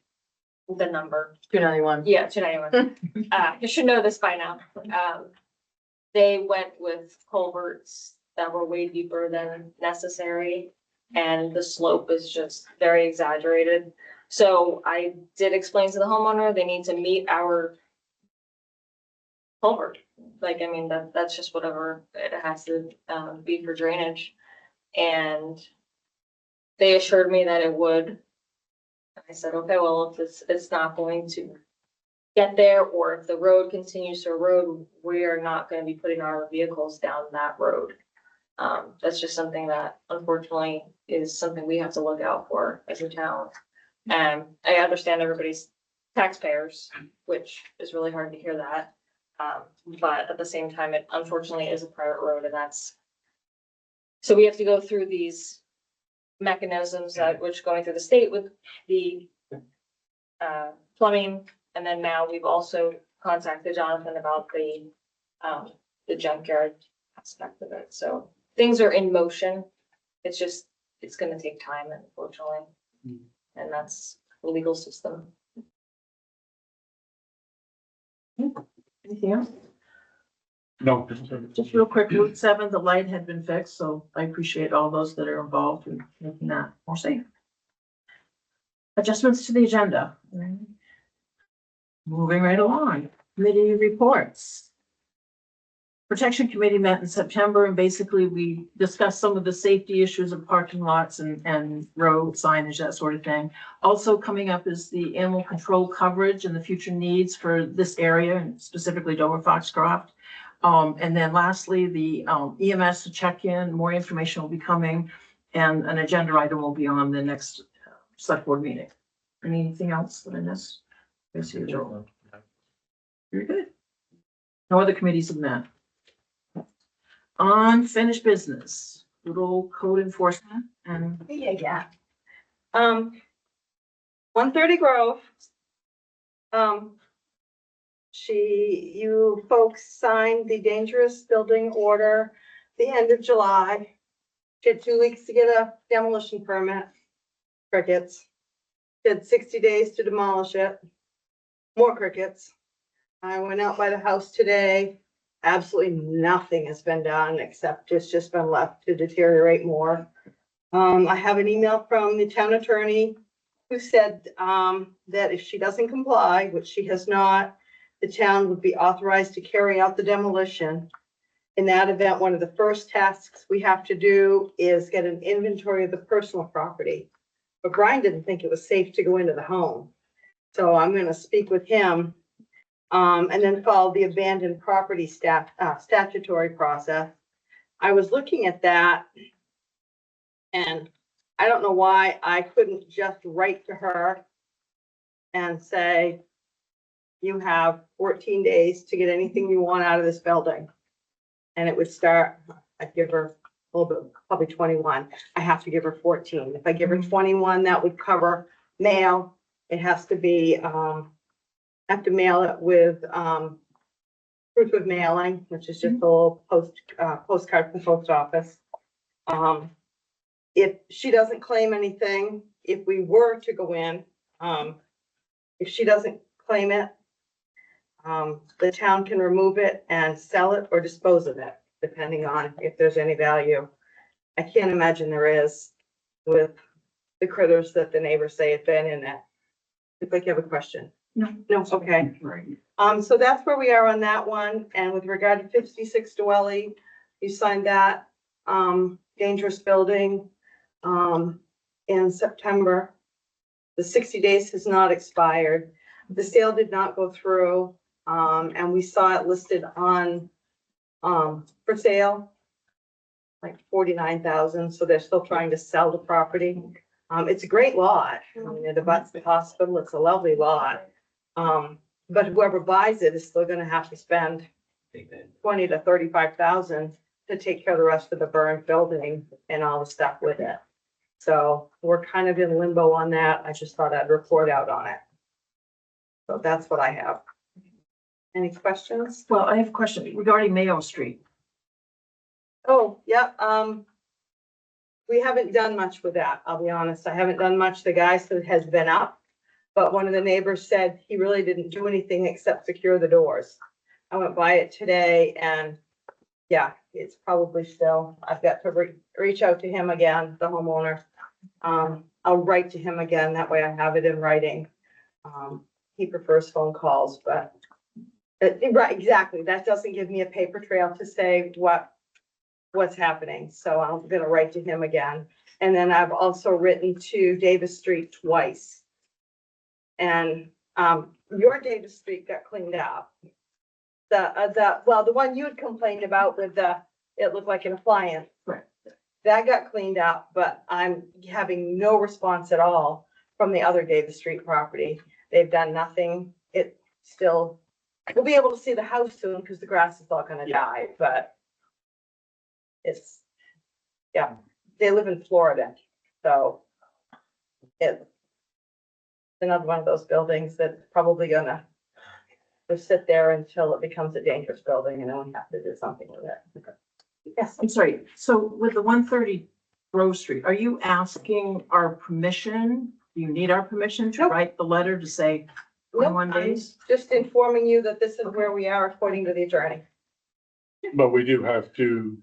the number. 291. Yeah, 291. You should know this by now. They went with culverts that were way deeper than necessary, and the slope is just very exaggerated. So I did explain to the homeowner, they need to meet our culvert. Like, I mean, that's just whatever it has to be for drainage. And they assured me that it would. I said, okay, well, if it's not going to get there, or if the road continues to erode, we are not going to be putting our vehicles down that road. That's just something that unfortunately is something we have to look out for as a town. And I understand everybody's taxpayers, which is really hard to hear that. But at the same time, it unfortunately is a private road, and so we have to go through these mechanisms that which going through the state with the plumbing, and then now we've also contacted Jonathan about the junkyard aspect of it. So things are in motion. It's gonna take time, unfortunately. And that's the legal system. Anything else? No. Just real quick, Route 7, the light had been fixed, so I appreciate all those that are involved in making that more safe. Adjustments to the agenda. Moving right along, committee reports. Protection Committee met in September, and basically we discussed some of the safety issues of parking lots and road signage, that sort of thing. Also coming up is the animal control coverage and the future needs for this area, and specifically Dover-Foxcroft. And then lastly, the EMS to check in, more information will be coming, and an agenda item will be on the next select board meeting. Anything else that I missed? I see you, Joel. Very good. No other committees have met. Unfinished business, good old code enforcement and. Yeah. 130 Grove. You folks signed the dangerous building order the end of July. She had 2 weeks to get a demolition permit. Crickets. She had 60 days to demolish it. More crickets. I went out by the house today. Absolutely nothing has been done except it's just been left to deteriorate more. I have an email from the town attorney who said that if she doesn't comply, which she has not, the town would be authorized to carry out the demolition. In that event, one of the first tasks we have to do is get an inventory of the personal property. But Brian didn't think it was safe to go into the home. So I'm going to speak with him and then follow the abandoned property statutory process. I was looking at that, and I don't know why I couldn't just write to her and say, you have 14 days to get anything you want out of this building. And it would start, I'd give her a little bit, probably 21. I have to give her 14. If I give her 21, that would cover mail. It has to be, have to mail it with proof of mailing, which is just a little postcard from the post office. If she doesn't claim anything, if we were to go in, if she doesn't claim it, the town can remove it and sell it or dispose of it, depending on if there's any value. I can't imagine there is with the critters that the neighbors say have been in it. If like you have a question. No. No, okay. Right. So that's where we are on that one. And with regard to 56 Dwelly, you signed that, dangerous building, in September. The 60 days has not expired. The sale did not go through. And we saw it listed on, for sale, like 49,000, so they're still trying to sell the property. It's a great lot. I mean, it abuts the hospital. It's a lovely lot. But whoever buys it is still gonna have to spend 20 to 35,000 to take care of the rest of the burned building and all the stuff with it. So we're kind of in limbo on that. I just thought I'd report out on it. So that's what I have. Any questions? Well, I have a question regarding Mayo Street. Oh, yeah, we haven't done much with that, I'll be honest. I haven't done much. The guy said it has been up. But one of the neighbors said he really didn't do anything except secure the doors. I went by it today and yeah, it's probably still, I've got to reach out to him again, the homeowner. I'll write to him again. That way I have it in writing. He prefers phone calls, but right, exactly. That doesn't give me a paper trail to say what's happening. So I'm gonna write to him again. And then I've also written to Davis Street twice. And your Davis Street got cleaned up. The one you had complained about with it looked like an appliance. Right. That got cleaned up, but I'm having no response at all from the other Davis Street property. They've done nothing. It still, we'll be able to see the house soon because the grass is all gonna die, but it's, yeah, they live in Florida, so it's another one of those buildings that's probably gonna just sit there until it becomes a dangerous building and then we have to do something with it. Yes. I'm sorry, so with the 130 Grove Street, are you asking our permission? Do you need our permission to Nope. write the letter to say Nope, 21 I'm days? just informing you that this is where we are according to the attorney. But we do have to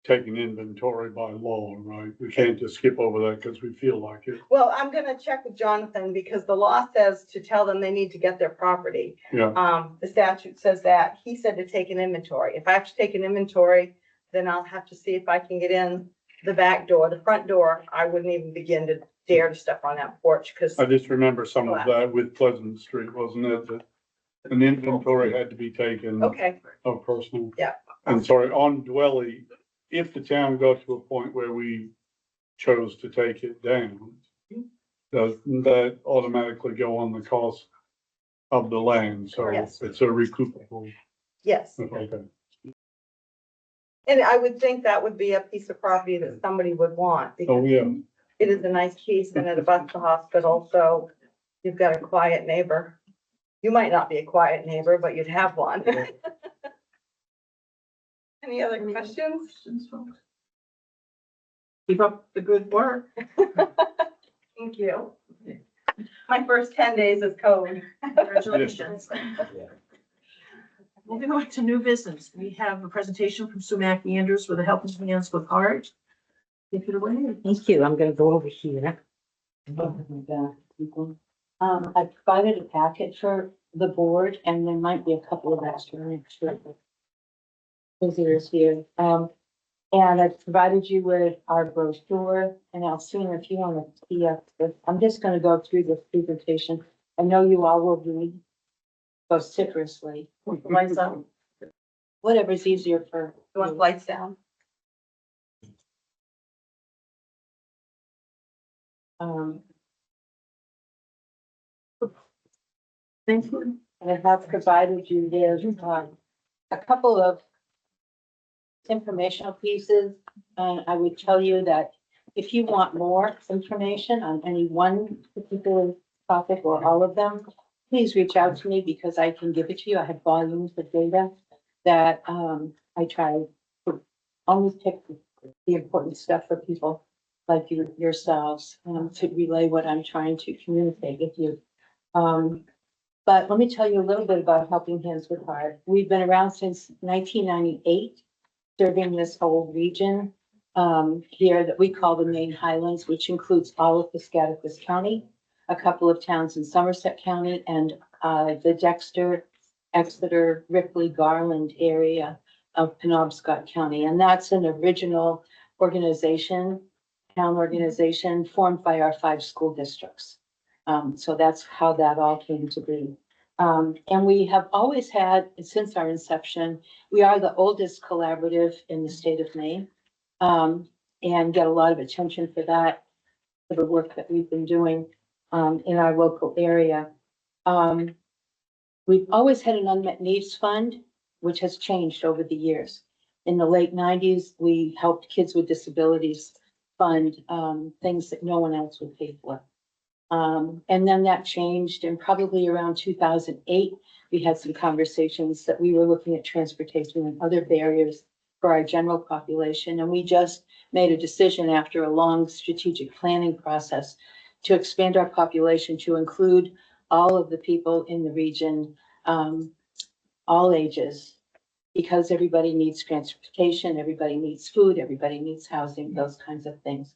take an inventory by law, right? We can't just skip over that because we feel like it. Well, I'm gonna check with Jonathan because the law says to tell them they need to get their property. Yeah, The statute says that. He said to take an inventory. If I have to take an inventory, then I'll have to see if I can get in the back door. The front door, I wouldn't even begin to dare to step on that porch because, I just remember some of that with Pleasant Street, wasn't it? That an inventory had to be taken okay, of personal. Yeah. And sorry, on Dwelly, if the town got to a point where we chose to take it down, does that automatically go on the cost of the land? So Yes. it's a recoupable. yes. Okay. And I would think that would be a piece of property that somebody would want. Oh, Because yeah. it is a nice piece and it abuts the hospital, so you've got a quiet neighbor. You might not be a quiet neighbor, but you'd have one. Any other questions? Folks? Keep up the good work. Thank you. My first 10 days is code. Congratulations. Moving on to new business, we have a presentation from Sumac Andrews with a Helping Hands with Heart. Take it away. Thank you. I'm gonna go over here. I provided a packet for the board and there might be a couple of extra visitors here. And I provided you with our brochure and I'll see if you want to see up this. I'm just gonna go through this presentation. I know you all will read vociferously. Lights out. Whatever's easier for You want lights down? um, Thank you. I have provided you with, a couple of informational pieces. And I would tell you that if you want more information on any one particular topic or all of them, please reach out to me because I can give it to you. I have volumes of data that, I try to only pick the important stuff for people like yourselves, to relay what I'm trying to communicate with you. But let me tell you a little bit about Helping Hands with Heart. We've been around since 1998, serving this whole region here that we call the Main Highlands, which includes all of Piscataquis County, a couple of towns in Somerset County, and the Dexter, Exeter, Ripley, Garland area of Penobscot County. And that's an original organization, town organization formed by our 5 school districts. So that's how that all came to be. And we have always had, since our inception, we are the oldest collaborative in the state of Maine. And get a lot of attention for that, for the work that we've been doing, in our local area. We've always had an unmet needs fund, which has changed over the years. In the late nineties, we helped kids with disabilities fund, things that no one else would pay for. And then that changed, and probably around 2008, we had some conversations that we were looking at transportation and other barriers for our general population. And we just made a decision after a long strategic planning process to expand our population to include all of the people in the region, all ages, because everybody needs transportation, everybody needs food, everybody needs housing, those kinds of things.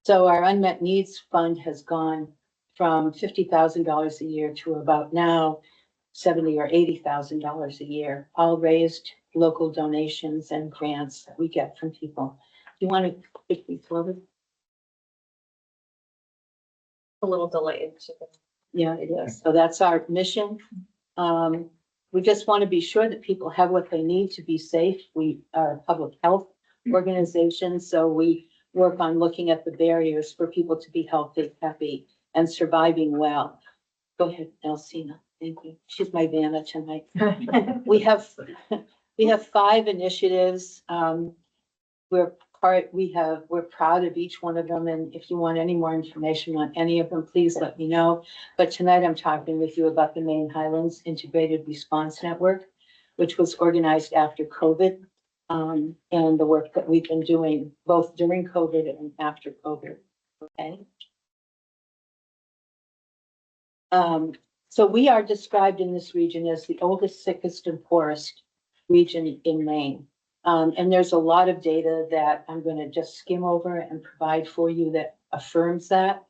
So our unmet needs fund has gone from $50,000 a year to about now $70,000 or $80,000 a year, all raised local donations and grants that we get from people. Do you want to take me forward? A little delayed. Yeah, it is. So that's our mission. We just want to be sure that people have what they need to be safe. We are a public health organization, so we work on looking at the barriers for people to be healthy, happy, and surviving well. Go ahead, Elsina. Thank you. She's my Vanna tonight. We have 5 initiatives. We're proud of each one of them, and if you want any more information on any of them, please let me know. But tonight I'm talking with you about the Maine Highlands Integrated Response Network, which was organized after COVID, and the work that we've been doing both during COVID and after COVID. Okay. So we are described in this region as the oldest, sickest, and poorest region in Maine. And there's a lot of data that I'm going to just skim over and provide for you that affirms that.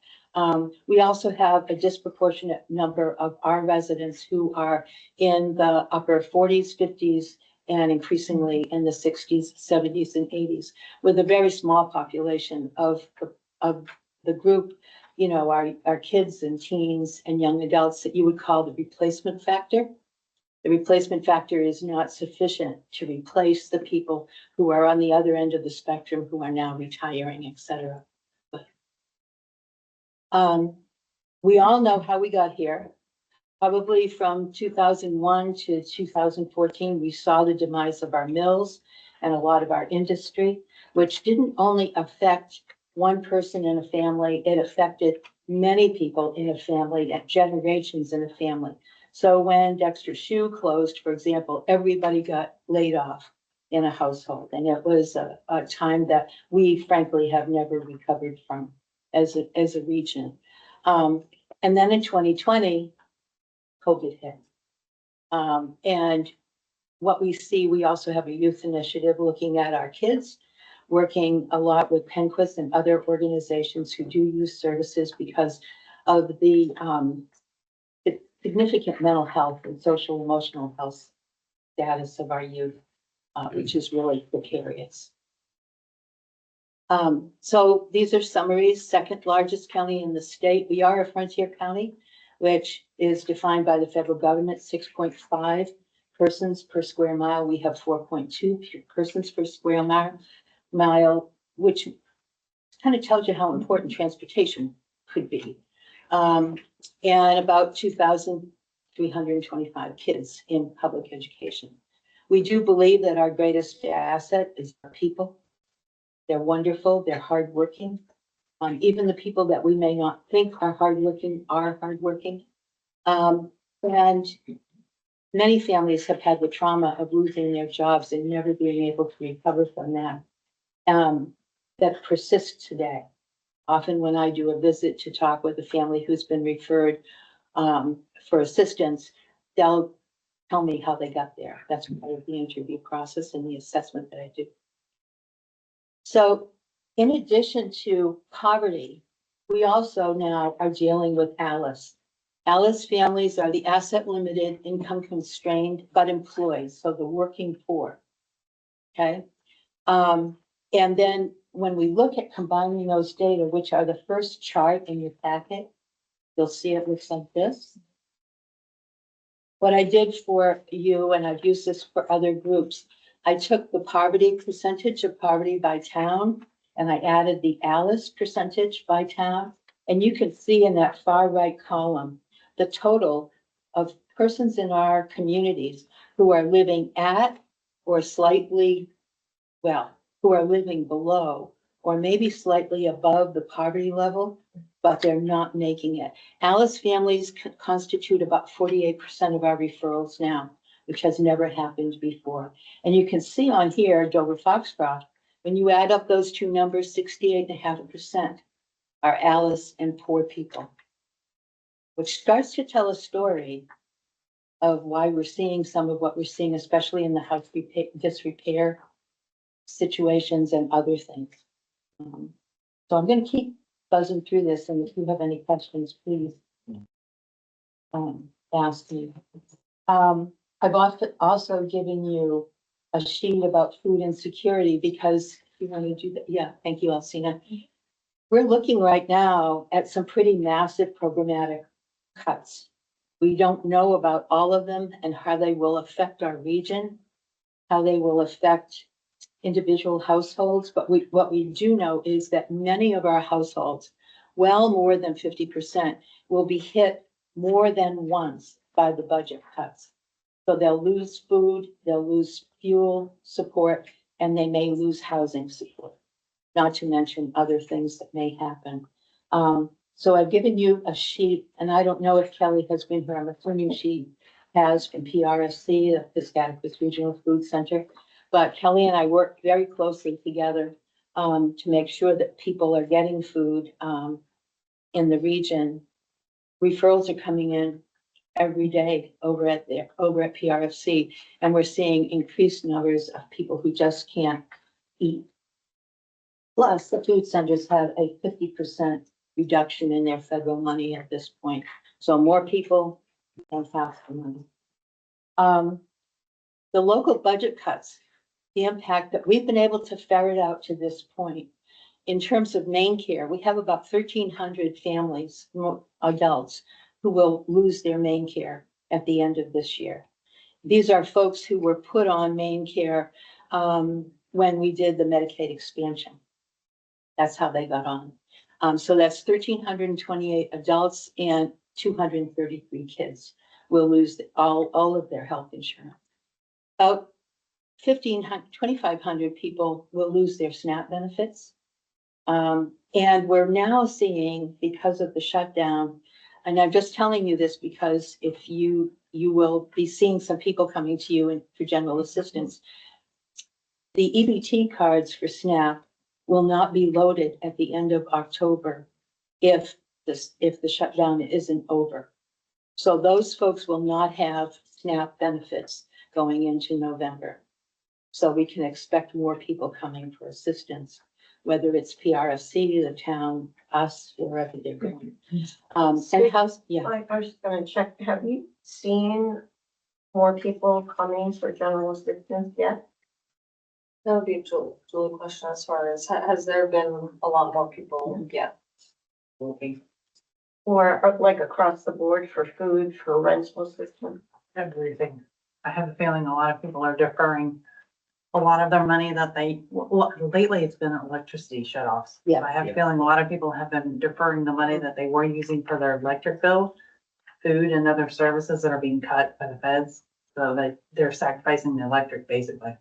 We also have a disproportionate number of our residents who are in the upper 40s, 50s, and increasingly in the 60s, 70s, and 80s, with a very small population of the group, you know, our kids and teens and young adults that you would call the replacement factor. The replacement factor is not sufficient to replace the people who are on the other end of the spectrum, who are now retiring, et cetera. We all know how we got here. Probably from 2001 to 2014, we saw the demise of our mills and a lot of our industry, which didn't only affect one person in a family, it affected many people in a family and generations in a family. So when Dexter Shoe closed, for example, everybody got laid off in a household. And it was a time that we frankly have never recovered from as a region. And then in 2020, COVID hit. And what we see, we also have a youth initiative looking at our kids, working a lot with Penquist and other organizations who do youth services because of the significant mental health and social emotional health status of our youth, which is really precarious. So these are summaries. Second largest county in the state. We are a frontier county, which is defined by the federal government, 6.5 persons per square mile. We have 4.2 persons per square mile, which kind of tells you how important transportation could be. And about 2,325 kids in public education. We do believe that our greatest asset is our people. They're wonderful, they're hardworking. Even the people that we may not think are hardworking are hardworking. And many families have had the trauma of losing their jobs and never being able to recover from that. That persists today. Often when I do a visit to talk with a family who's been referred for assistance, they'll tell me how they got there. That's part of the interview process and the assessment that I do. So in addition to poverty, we also now are dealing with ALICE. ALICE families are the asset limited, income constrained, but employed, so the working poor. Okay. And then when we look at combining those data, which are the first chart in your packet, you'll see it looks like this. What I did for you, and I've used this for other groups, I took the poverty percentage of poverty by town, and I added the Alice percentage by town. And you can see in that far right column, the total of persons in our communities who are living at or slightly, well, who are living below or maybe slightly above the poverty level, but they're not making it. Alice families constitute about 48% of our referrals now, which has never happened before. And you can see on here, Dover-Foxcroft, when you add up those two numbers, 68.5% are Alice and poor people, which starts to tell a story of why we're seeing some of what we're seeing, especially in the house disrepair situations and other things. So I'm going to keep buzzing through this, and if you have any questions, please ask me. I've also given you a sheet about food insecurity because you want to do that. Yeah, thank you, Alcina. We're looking right now at some pretty massive programmatic cuts. We don't know about all of them and how they will affect our region, how they will affect individual households, but what we do know is that many of our households, well more than 50%, will be hit more than once by the budget cuts. So they'll lose food, they'll lose fuel support, and they may lose housing support, not to mention other things that may happen. So I've given you a sheet, and I don't know if Kelly has been here. I'm assuming she has, from PRSC, the Piscataquis Regional Food Center. But Kelly and I work very closely together to make sure that people are getting food in the region. Referrals are coming in every day over at PRFC, and we're seeing increased numbers of people who just can't eat. Plus, the food centers have a 50% reduction in their federal money at this point. So more people and half the money. The local budget cuts, the impact that we've been able to ferret out to this point. In terms of main care, we have about 1,300 families, adults, who will lose their main care at the end of this year. These are folks who were put on main care when we did the Medicaid expansion. That's how they got on. So that's 1,328 adults and 233 kids will lose all of their health insurance. About 2,500 people will lose their SNAP benefits. And we're now seeing, because of the shutdown, and I'm just telling you this because if you will be seeing some people coming to you for general assistance, the EBT cards for SNAP will not be loaded at the end of October if the shutdown isn't over. So those folks will not have SNAP benefits going into November. So we can expect more people coming for assistance, whether it's PRFC, the town, us, wherever they're going. And how's, yeah. I was just gonna check, have you seen more people coming for general assistance yet? That would be a Julie question as far as, has there been a lot more people? Yeah. Or like across the board for food, for rental assistance? Everything. I have a feeling a lot of people are deferring a lot of their money that lately it's been electricity shutoffs. Yeah. I have a feeling a lot of people have been deferring the money that they were using for their electric bill, food and other services that are being cut by the feds. So they're sacrificing the electric basically.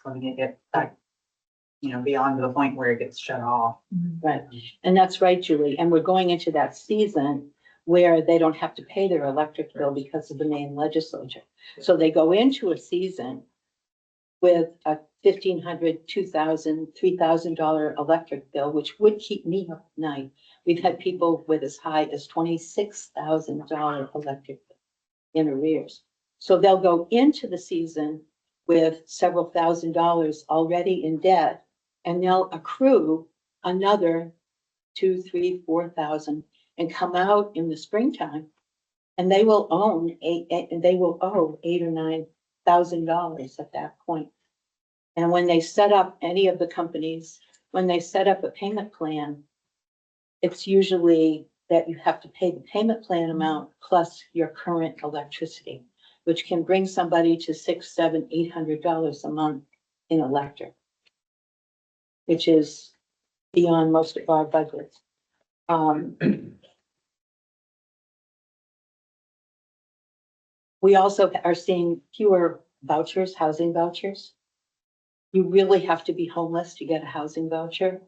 So they get back, beyond the point where it gets shut off. Right. And that's right, Julie. And we're going into that season where they don't have to pay their electric bill because of the Maine legislature. So they go into a season with a $1,500, $2,000, $3,000 electric bill, which would keep me up at night. We've had people with as high as $26,000 electric bill in arrears. So they'll go into the season with several $1,000s already in debt, and they'll accrue another 2,000, 3,000, 4,000 and come out in the springtime, and they will owe $8,000 or $9,000 at that point. And when they set up any of the companies, when they set up a payment plan, it's usually that you have to pay the payment plan amount plus your current electricity. which can bring somebody to $600, $700, $800 a month in electric, which is beyond most of our budgets. We also are seeing fewer vouchers, housing vouchers. You really have to be homeless to get a housing voucher.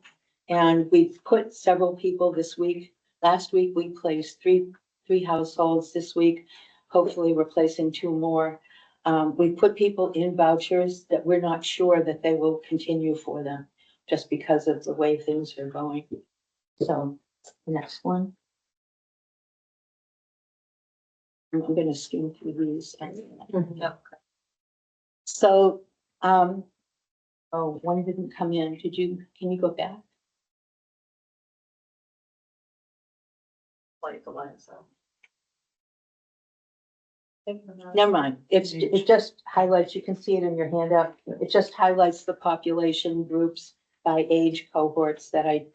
And we've put several people this week. Last week, we placed three households. This week, hopefully we're placing 2 more. We put people in vouchers that we're not sure that they will continue for them just because of the way things are going. So, next one. I'm gonna skim through these. So, oh, one didn't come in. Can you go back? Like the line, so. Never mind. It just highlights, you can see it in your handout. It just highlights the population groups by age cohorts that I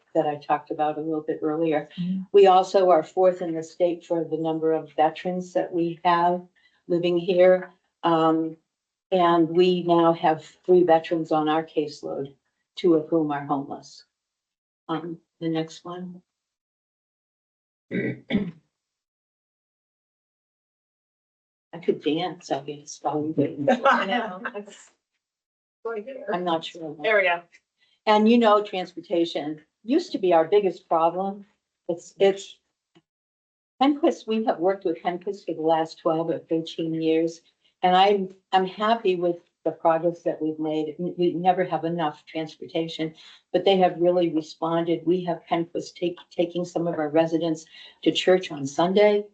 talked about a little bit earlier. We also are 4th in the state for the number of veterans that we have living here. And we now have 3 veterans on our caseload, 2 of whom are homeless. The next one. I could dance, I guess. while we wait. I'm not sure. There we go. And transportation used to be our biggest problem. It's Penquist, we have worked with Penquist for the last 12 or 13 years. And I'm happy with the progress that we've made. We never have enough transportation, but they have really responded. We have Penquist taking some of our residents to church on Sunday.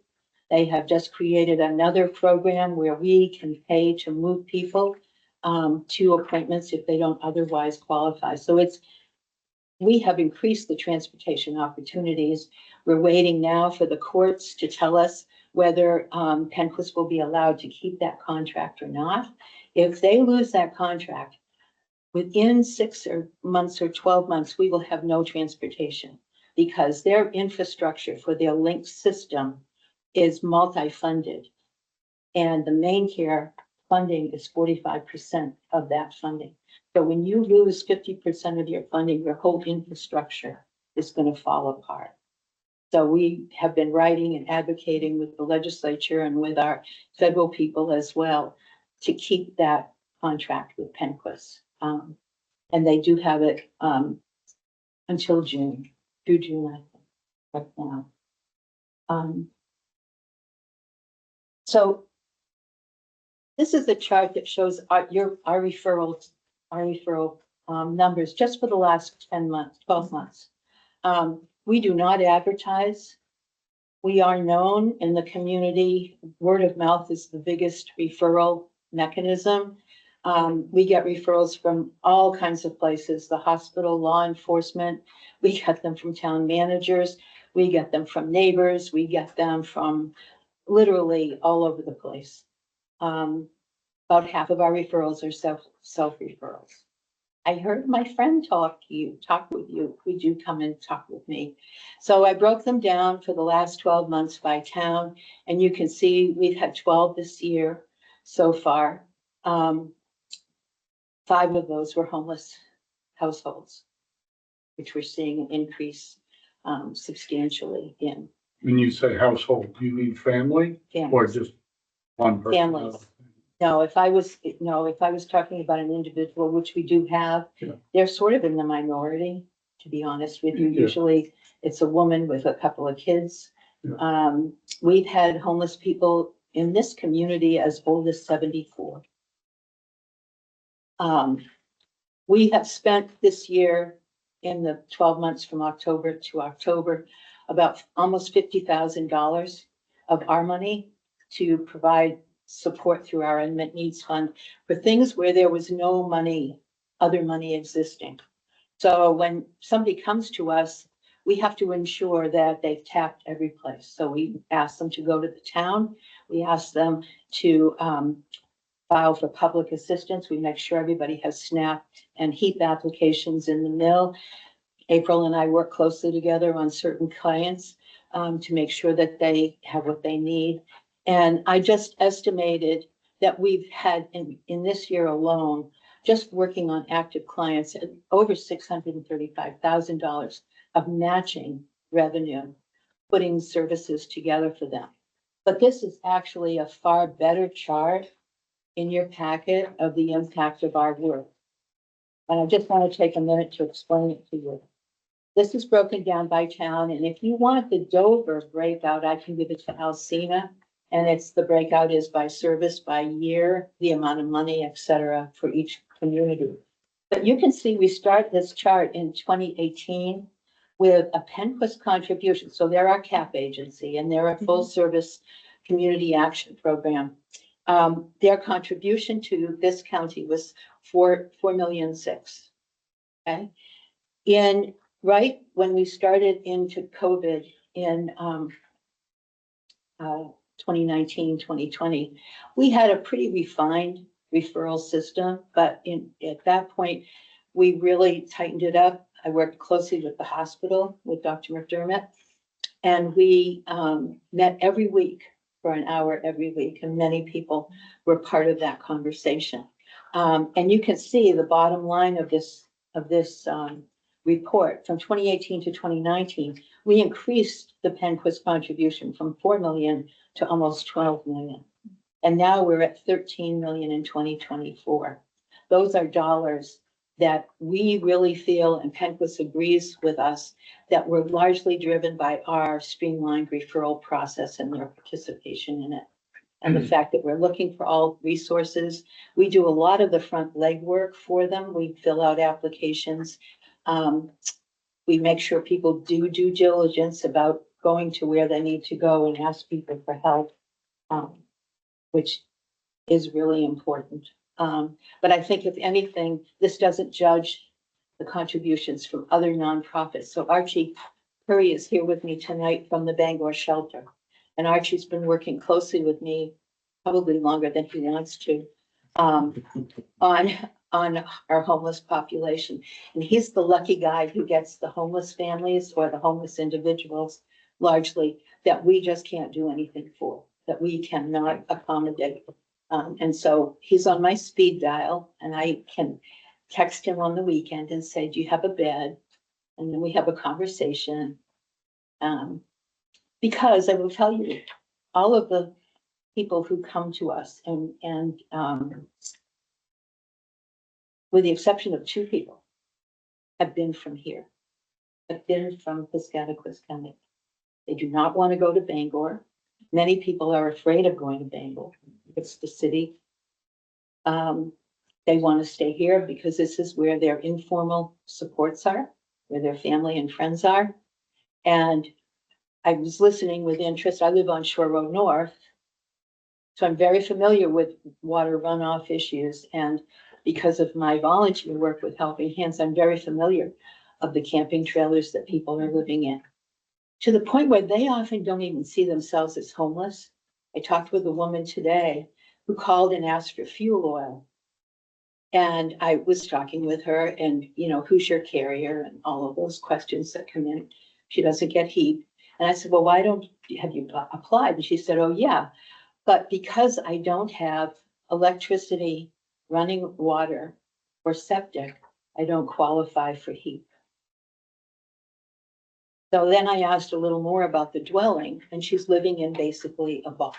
They have just created another program where we can pay to move people to appointments if they don't otherwise qualify. So we have increased the transportation opportunities. We're waiting now for the courts to tell us whether Penquist will be allowed to keep that contract or not. If they lose that contract, within 6 months or 12 months, we will have no transportation because their infrastructure for their linked system is multi-funded. And the main care funding is 45% of that funding. So when you lose 50% of your funding, your whole infrastructure is going to fall apart. So we have been writing and advocating with the legislature and with our federal people as well to keep that contract with Penquist. And they do have it until June, through June, I think, right now. So this is the chart that shows our referral numbers just for the last 10 months, 12 months. We do not advertise. We are known in the community. Word of mouth is the biggest referral mechanism. We get referrals from all kinds of places, the hospital, law enforcement. We get them from town managers. We get them from neighbors. We get them from literally all over the place. About half of our referrals are self referrals. I heard my friend talk with you. Would you come and talk with me? So I broke them down for the last 12 months by town, and you can see we've had 12 this year so far. 5 of those were homeless households, which we're seeing an increase substantially in. When you say household, do you mean family or just one person? Families. No, if I was talking about an individual, which we do have, they're sort of in the minority, to be honest with you. Yeah. Usually it's a woman with a couple of kids. We've had homeless people in this community as old as 74. We have spent this year, in the 12 months from October to October, about almost $50,000 of our money to provide support through our unmet needs fund for things where there was no money, other money existing. So when somebody comes to us, we have to ensure that they've tapped every place. So we ask them to go to the town. We ask them to file for public assistance. We make sure everybody has SNAP and HEAP applications in the mill. April and I work closely together on certain clients to make sure that they have what they need. And I just estimated that we've had in this year alone, just working on active clients, over $635,000 of matching revenue, putting services together for them. But this is actually a far better chart in your packet of the impact of our work. And I just want to take a minute to explain it to you. This is broken down by town, and if you want the Dover breakout, I can give it to Alcina. And it's the breakout is by service, by year, the amount of money, et cetera, for each community. But you can see we start this chart in 2018 with a Penquist contribution. So they're our CAP agency and they're a full service community action program. Their contribution to this county was $4.6 million. Okay. Right when we started into COVID in 2019, 2020, we had a pretty refined referral system, but at that point, we really tightened it up. I worked closely with the hospital, with Dr. McDermott, and we met every week for an hour every week, and many people were part of that conversation. And you can see the bottom line of this report from 2018 to 2019, we increased the Penquist contribution from 4 million to almost 12 million. And now we're at 13 million in 2024. Those are dollars that we really feel, and Penquist agrees with us, that were largely driven by our streamlined referral process and their participation in it. And the fact that we're looking for all resources. We do a lot of the front legwork for them. We fill out applications. We make sure people do due diligence about going to where they need to go and ask people for help, which is really important. But I think if anything, this doesn't judge the contributions from other nonprofits. So Archie Curry is here with me tonight from the Bangor Shelter. And Archie's been working closely with me, probably longer than he wants to, on our homeless population. And he's the lucky guy who gets the homeless families or the homeless individuals largely that we just can't do anything for, that we cannot accommodate. And so he's on my speed dial and I can text him on the weekend and say, do you have a bed? And then we have a conversation. Because I will tell you, all of the people who come to us and with the exception of 2 people, have been from here, have been from Piscataquis County. They do not want to go to Bangor. Many people are afraid of going to Bangor. It's the city. They want to stay here because this is where their informal supports are, where their family and friends are. And I was listening with interest. I live on Shore Road North, so I'm very familiar with water runoff issues. And because of my volunteer work with Helping Hands, I'm very familiar of the camping trailers that people are living in, to the point where they often don't even see themselves as homeless. I talked with a woman today who called and asked for fuel oil. And I was talking with her and, you know, who's your carrier and all of those questions that come in. She doesn't get heat. And I said, well, why have you applied? And she said, oh yeah, but because I don't have electricity, running water, or septic, I don't qualify for heat. So then I asked a little more about the dwelling, and she's living in basically a box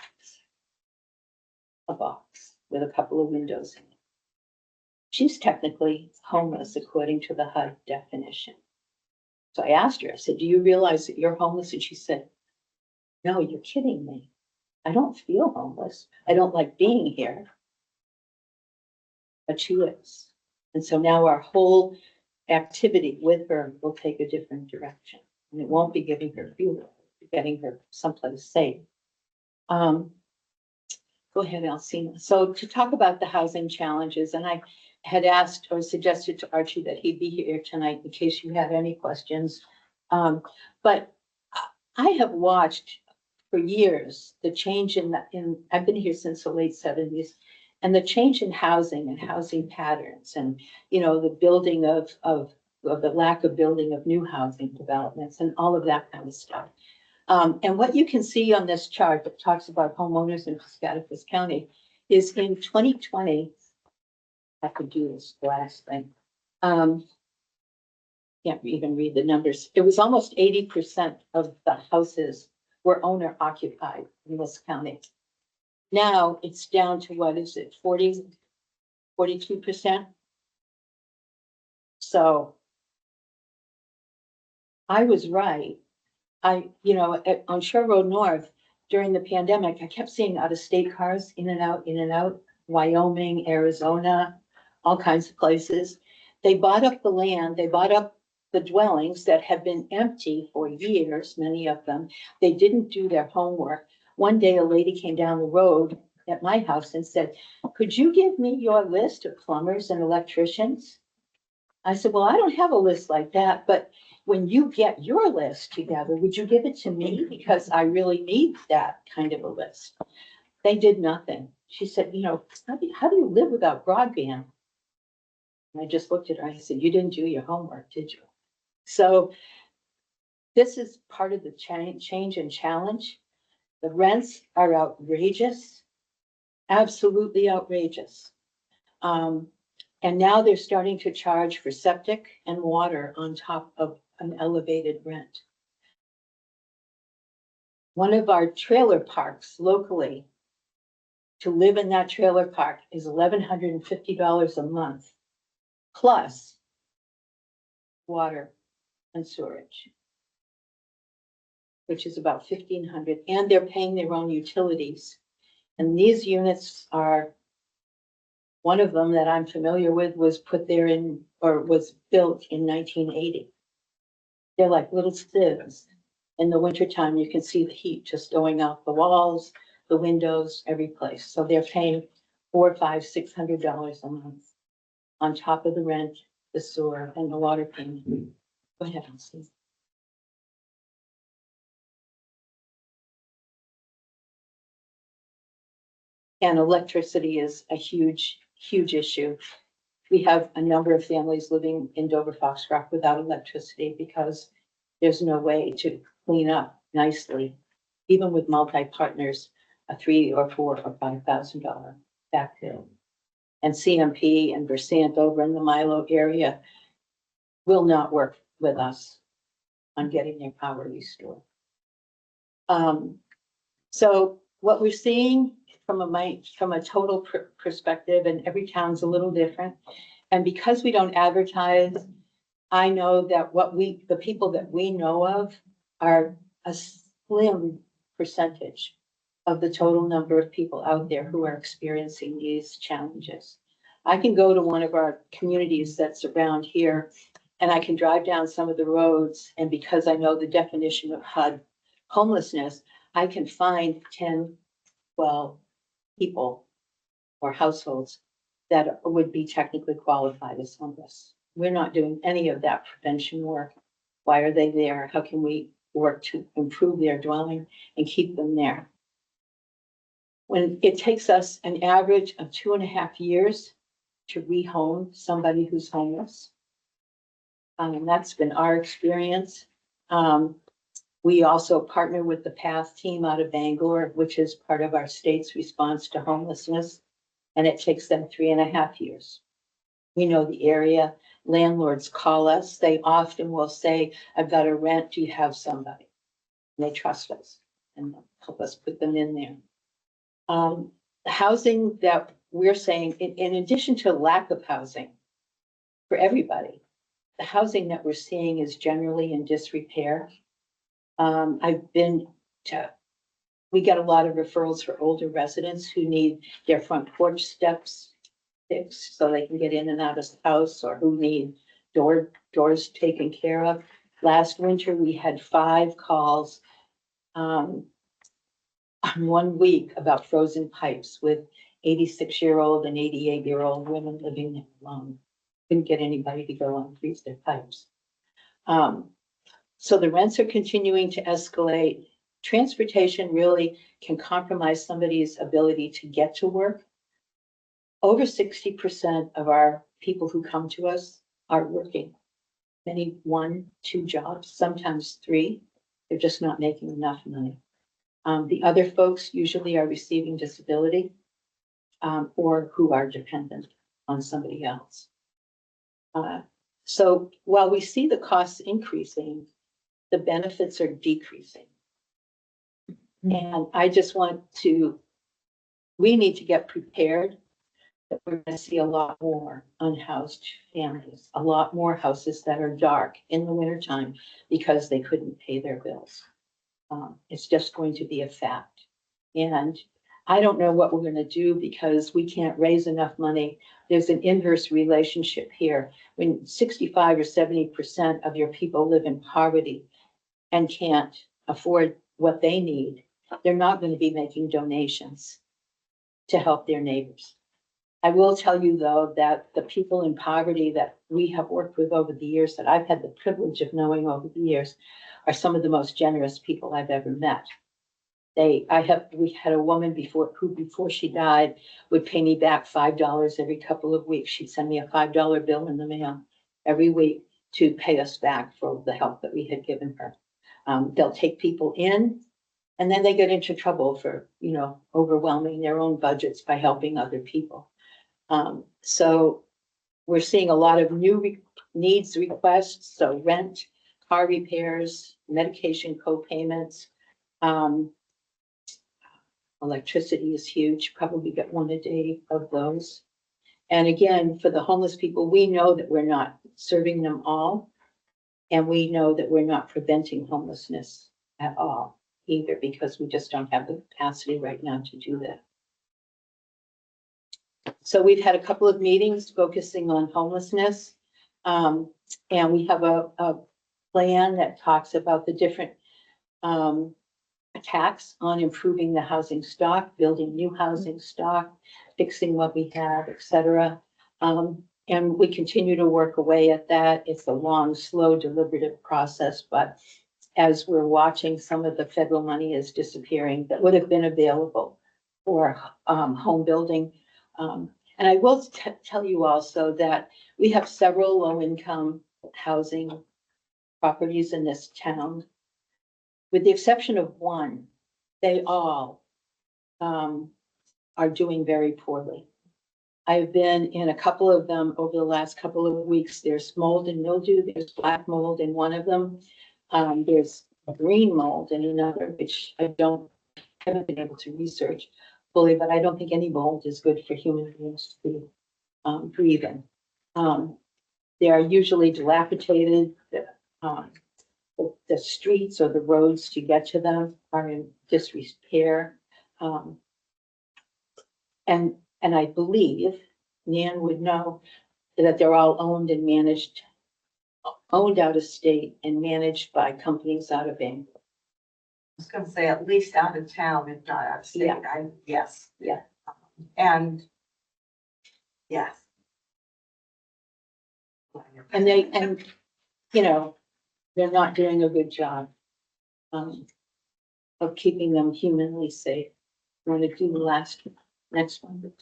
with a couple of windows in it. She's technically homeless according to the HUD definition. So I asked her, I said, do you realize that you're homeless? And she said, no, you're kidding me. I don't feel homeless. I don't like being here. But she is. And so now our whole activity with her will take a different direction. And it won't be giving her fuel, getting her someplace safe. Go ahead, Alcina. So to talk about the housing challenges, and I had asked or suggested to Archie that he'd be here tonight in case you had any questions. But I have watched for years the change I've been here since the late 70s, and the change in housing and housing patterns, and you know, the building of the lack of building of new housing developments and all of that kind of stuff. And what you can see on this chart that talks about homeowners in Piscataquis County is in 2020. I could do this last thing. Can't even read the numbers. It was almost 80% of the houses were owner occupied in this county. Now it's down to, what is it, 42%? So I was right. On Shore Road North, during the pandemic, I kept seeing out-of-state cars in and out, Wyoming, Arizona, all kinds of places. They bought up the land, they bought up the dwellings that had been empty for years, many of them. They didn't do their homework. One day, a lady came down the road at my house and said, "Could you give me your list of plumbers and electricians?" I said, "Well, I don't have a list like that, but when you get your list together, would you give it to me? Because I really need that kind of a list." They did nothing. She said, how do you live without broadband? And I just looked at her. I said, "You didn't do your homework, did you?" So this is part of the change and challenge. The rents are outrageous, absolutely outrageous. And now they're starting to charge for septic and water on top of an elevated rent. One of our trailer parks locally, to live in that trailer park is $1,150 a month, plus water and sewerage, which is about $1,500, and they're paying their own utilities. And these units are, one of them that I'm familiar with was put there was built in 1980. They're like little sieves. In the wintertime, you can see the heat just going out the walls, the windows, every place. So they're paying $400, $500, $600 a month on top of the rent, the sewer, and the water payment. Go ahead, Elsie. And electricity is a huge, huge issue. We have a number of families living in Dover-Foxcroft without electricity because there's no way to clean up nicely, even with multi-partners, a $3,000 or $4,000 or $5,000 backfill. And CMP and Versant over in the Milo area will not work with us on getting their power restored. So what we're seeing from a total perspective, and every town's a little different. And because we don't advertise, I know that the people that we know of are a slim percentage of the total number of people out there who are experiencing these challenges. I can go to one of our communities that's around here, and I can drive down some of the roads, and because I know the definition of HUD homelessness, I can find 10, 12 people or households that would be technically qualified as homeless. We're not doing any of that prevention work. Why are they there? How can we work to improve their dwelling and keep them there? When it takes us an average of 2.5 years to rehome somebody who's homeless, and that's been our experience. We also partner with the PATH team out of Bangor, which is part of our state's response to homelessness, and it takes them 3.5 years. We know the area. Landlords call us. They often will say, "I've got a rent. Do you have somebody?" And they trust us and help us put them in there. The housing that we're saying, in addition to lack of housing for everybody, the housing that we're seeing is generally in disrepair. We get a lot of referrals for older residents who need their front porch steps fixed so they can get in and out of the house, or who need doors taken care of. Last winter, we had 5 calls on 1 week about frozen pipes with 86-year-old and 88-year-old women living there alone. Couldn't get anybody to go and freeze their pipes. So the rents are continuing to escalate. Transportation really can compromise somebody's ability to get to work. Over 60% of our people who come to us are working. Many 1, 2 jobs, sometimes 3. They're just not making enough money. The other folks usually are receiving disability. or who are dependent on somebody else. So while we see the costs increasing, the benefits are decreasing. And I just want to, we need to get prepared that we're gonna see a lot more unhoused families, a lot more houses that are dark in the wintertime because they couldn't pay their bills. It's just going to be a fact. And I don't know what we're gonna do because we can't raise enough money. There's an inverse relationship here. When 65 or 70% of your people live in poverty and can't afford what they need, they're not gonna be making donations to help their neighbors. I will tell you, though, that the people in poverty that we have worked with over the years, that I've had the privilege of knowing over the years, are some of the most generous people I've ever met. We had a woman before she died, would pay me back $5 every couple of weeks. She'd send me a $5 bill in the mail every week to pay us back for the help that we had given her. They'll take people in, and then they get into trouble for, overwhelming their own budgets by helping other people. So we're seeing a lot of new needs requests, so rent, car repairs, medication co-payments. Electricity is huge, probably get one a day of those. And again, for the homeless people, we know that we're not serving them all. And we know that we're not preventing homelessness at all either, because we just don't have the capacity right now to do that. So we've had a couple of meetings focusing on homelessness. And we have a plan that talks about the different attacks on improving the housing stock, building new housing stock, fixing what we have, et cetera. And we continue to work away at that. It's a long, slow, deliberative process, but as we're watching, some of the federal money is disappearing that would have been available for home building. And I will tell you also that we have several low-income housing properties in this town. With the exception of one, they all are doing very poorly. I've been in a couple of them over the last couple of weeks. There's mold and mildew. There's black mold in one of them. There's green mold in another, which I haven't been able to research fully, but I don't think any mold is good for human beings to breathe in. They are usually dilapidated. The streets or the roads to get to them are in disrepair. And I believe Nan would know that they're all owned out of state and managed by companies out of England. I was gonna say at least out of town, if not out of state. Yeah. Yes. Yeah. And yes. And they're not doing a good job of keeping them humanly safe. I'm going to do the next one.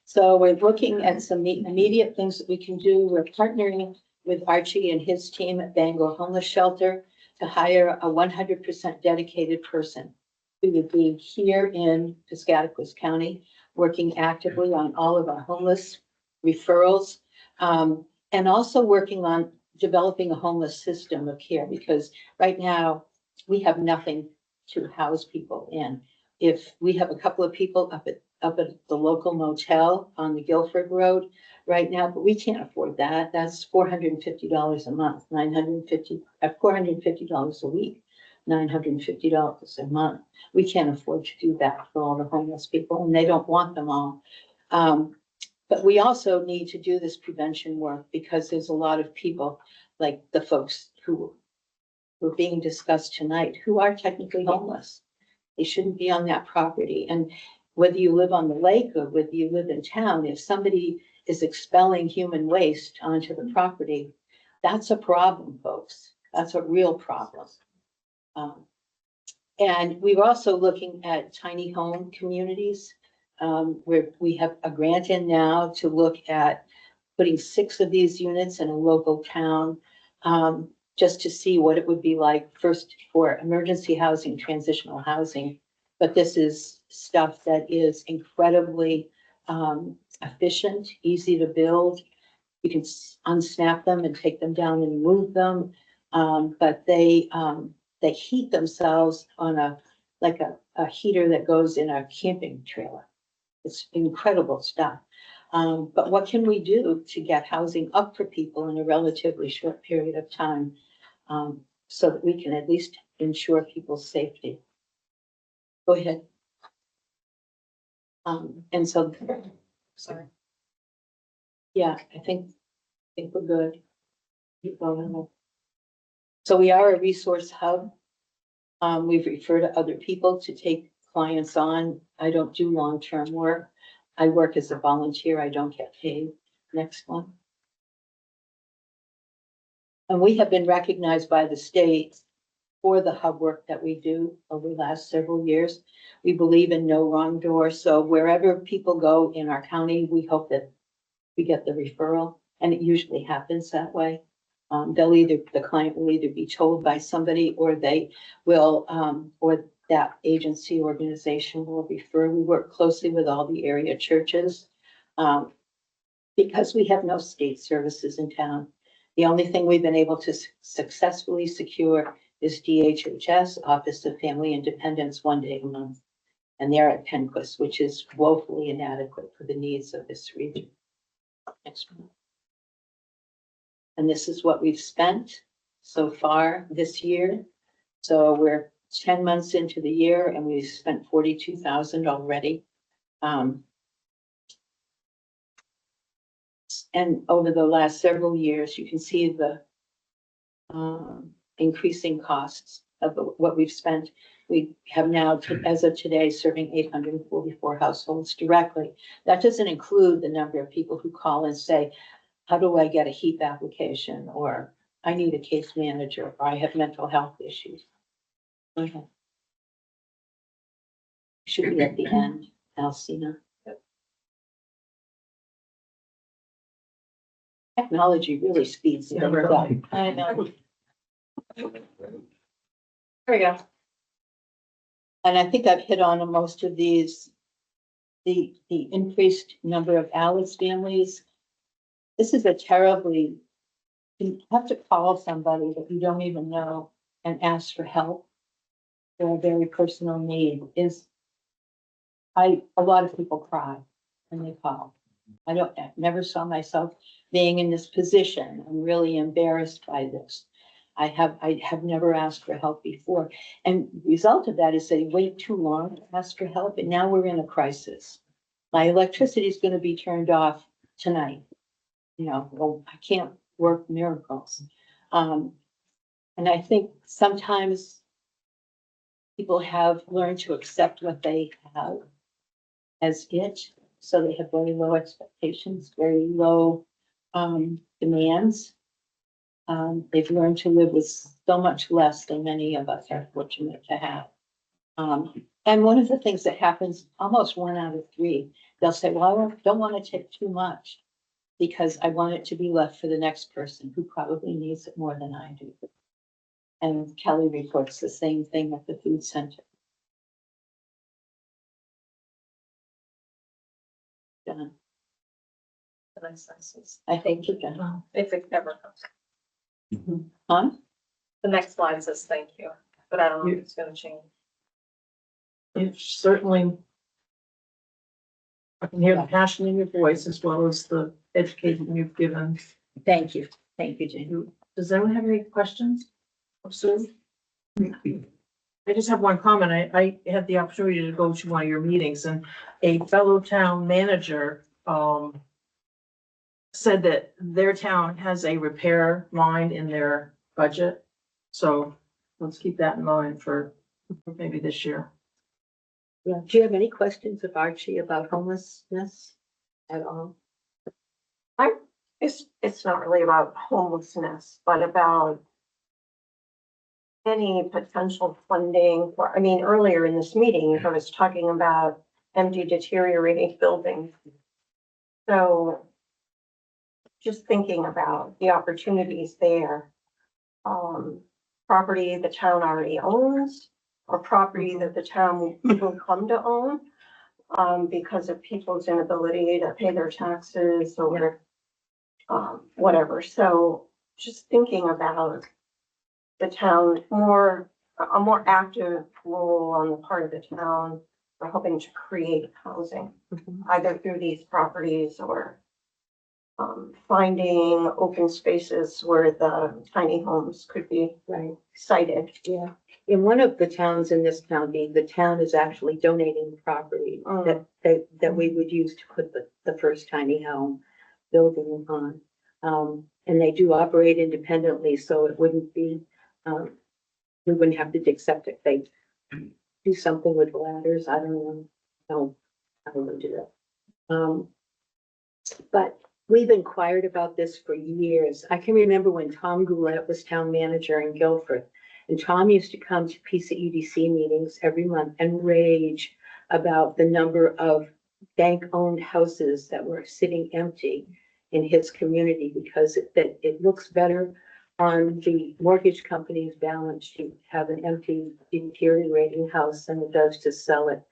So we're looking at some immediate things that we can do. We're partnering with Archie and his team at Bangor Homeless Shelter to hire a 100% dedicated person who would be here in Piscataquis County, working actively on all of our homeless referrals, and also working on developing a homeless system of care, because right now we have nothing to house people in. If we have a couple of people up at the local motel on the Guilford Road right now, but we can't afford that. That's $450 a month, $450 a week, $950 a month. We can't afford to do that for all the homeless people, and they don't want them all. But we also need to do this prevention work, because there's a lot of people, like the folks who were being discussed tonight, who are technically homeless. They shouldn't be on that property. And whether you live on the lake or whether you live in town, if somebody is expelling human waste onto the property, that's a problem, folks. That's a real problem. And we're also looking at tiny home communities, where we have a grant in now to look at putting 6 of these units in a local town, just to see what it would be like, first for emergency housing, transitional housing, But this is stuff that is incredibly efficient, easy to build. You can unsnap them and take them down and move them. But they heat themselves on a heater that goes in a camping trailer. It's incredible stuff. But what can we do to get housing up for people in a relatively short period of time? So that we can at least ensure people's safety. Go ahead. And so, sorry. Yeah, I think we're good. Keep going. So we are a resource hub. We've referred to other people to take clients on. I don't do long-term work. I work as a volunteer. I don't get paid. Next one. And we have been recognized by the state for the hub work that we do over the last several years. We believe in no wrong door. So wherever people go in our county, we hope that we get the referral, and it usually happens that way. The client will either be told by somebody, or they will, or that agency organization will refer. We work closely with all the area churches, because we have no state services in town. The only thing we've been able to successfully secure is DHHS, Office of Family Independence, 1 day a month. And they're at Penquist, which is woefully inadequate for the needs of this region. Next one. And this is what we've spent so far this year. So we're 10 months into the year and we've spent 42,000 already. And over the last several years, you can see the increasing costs of what we've spent. We have now, as of today, serving 844 households directly. That doesn't include the number of people who call and say, how do I get a HEAP application? Or I need a case manager, or I have mental health issues. Okay. Should be at the end, Alcina. Technology really speeds things up. I know. There we go. And I think I've hit on most of these. The increased number of Alice families. This is a terribly, you have to call somebody that you don't even know and ask for help for a very personal need. A lot of people cry when they call. I never saw myself being in this position. I'm really embarrassed by this. I have never asked for help before. And the result of that is they wait too long to ask for help, and now we're in a crisis. My electricity is going to be turned off tonight. Well, I can't work miracles. And I think sometimes people have learned to accept what they have as it. So they have very low expectations, very low demands. They've learned to live with so much less than many of us are fortunate to have. And one of the things that happens, almost 1 out of 3, they'll say, well, I don't want to take too much because I want it to be left for the next person who probably needs it more than I do. And Kelly reports the same thing at the food center. Done. The next slice. I think you're done. If it ever comes. Huh? The next slide says thank you, but I don't know if it's gonna change. It's certainly, I can hear the passion in your voice as well as the education you've given. Thank you. Thank you, Jane. Does anyone have any questions? Sue? I just have one comment. I had the opportunity to go to one of your meetings and a fellow town manager, said that their town has a repair line in their budget. So let's keep that in mind for maybe this year. Yeah. Do you have any questions of Archie about homelessness at all? It's not really about homelessness, but about any potential funding for, earlier in this meeting, I was talking about empty deteriorating buildings. So just thinking about the opportunities there. Property the town already owns, or property that the town will come to own, because of people's inability to pay their taxes or, whatever. So just thinking about the town more, a more active role on the part of the town for helping to create housing, either through these properties or finding open spaces where the tiny homes could be Right, sited. yeah. In one of the towns in this county, the town is actually donating property that we would use to put the first tiny home building on. And they do operate independently, so it wouldn't be, we wouldn't have to dig septic. They do something with ladders. I don't know how they do that. But we've inquired about this for years. I can remember when Tom Goulet was town manager in Guilford. And Tom used to come to PCEDC meetings every month and rage about the number of bank-owned houses that were sitting empty in his community because it looks better on the mortgage company's balance sheet to have an empty, deteriorating house than it does to sell it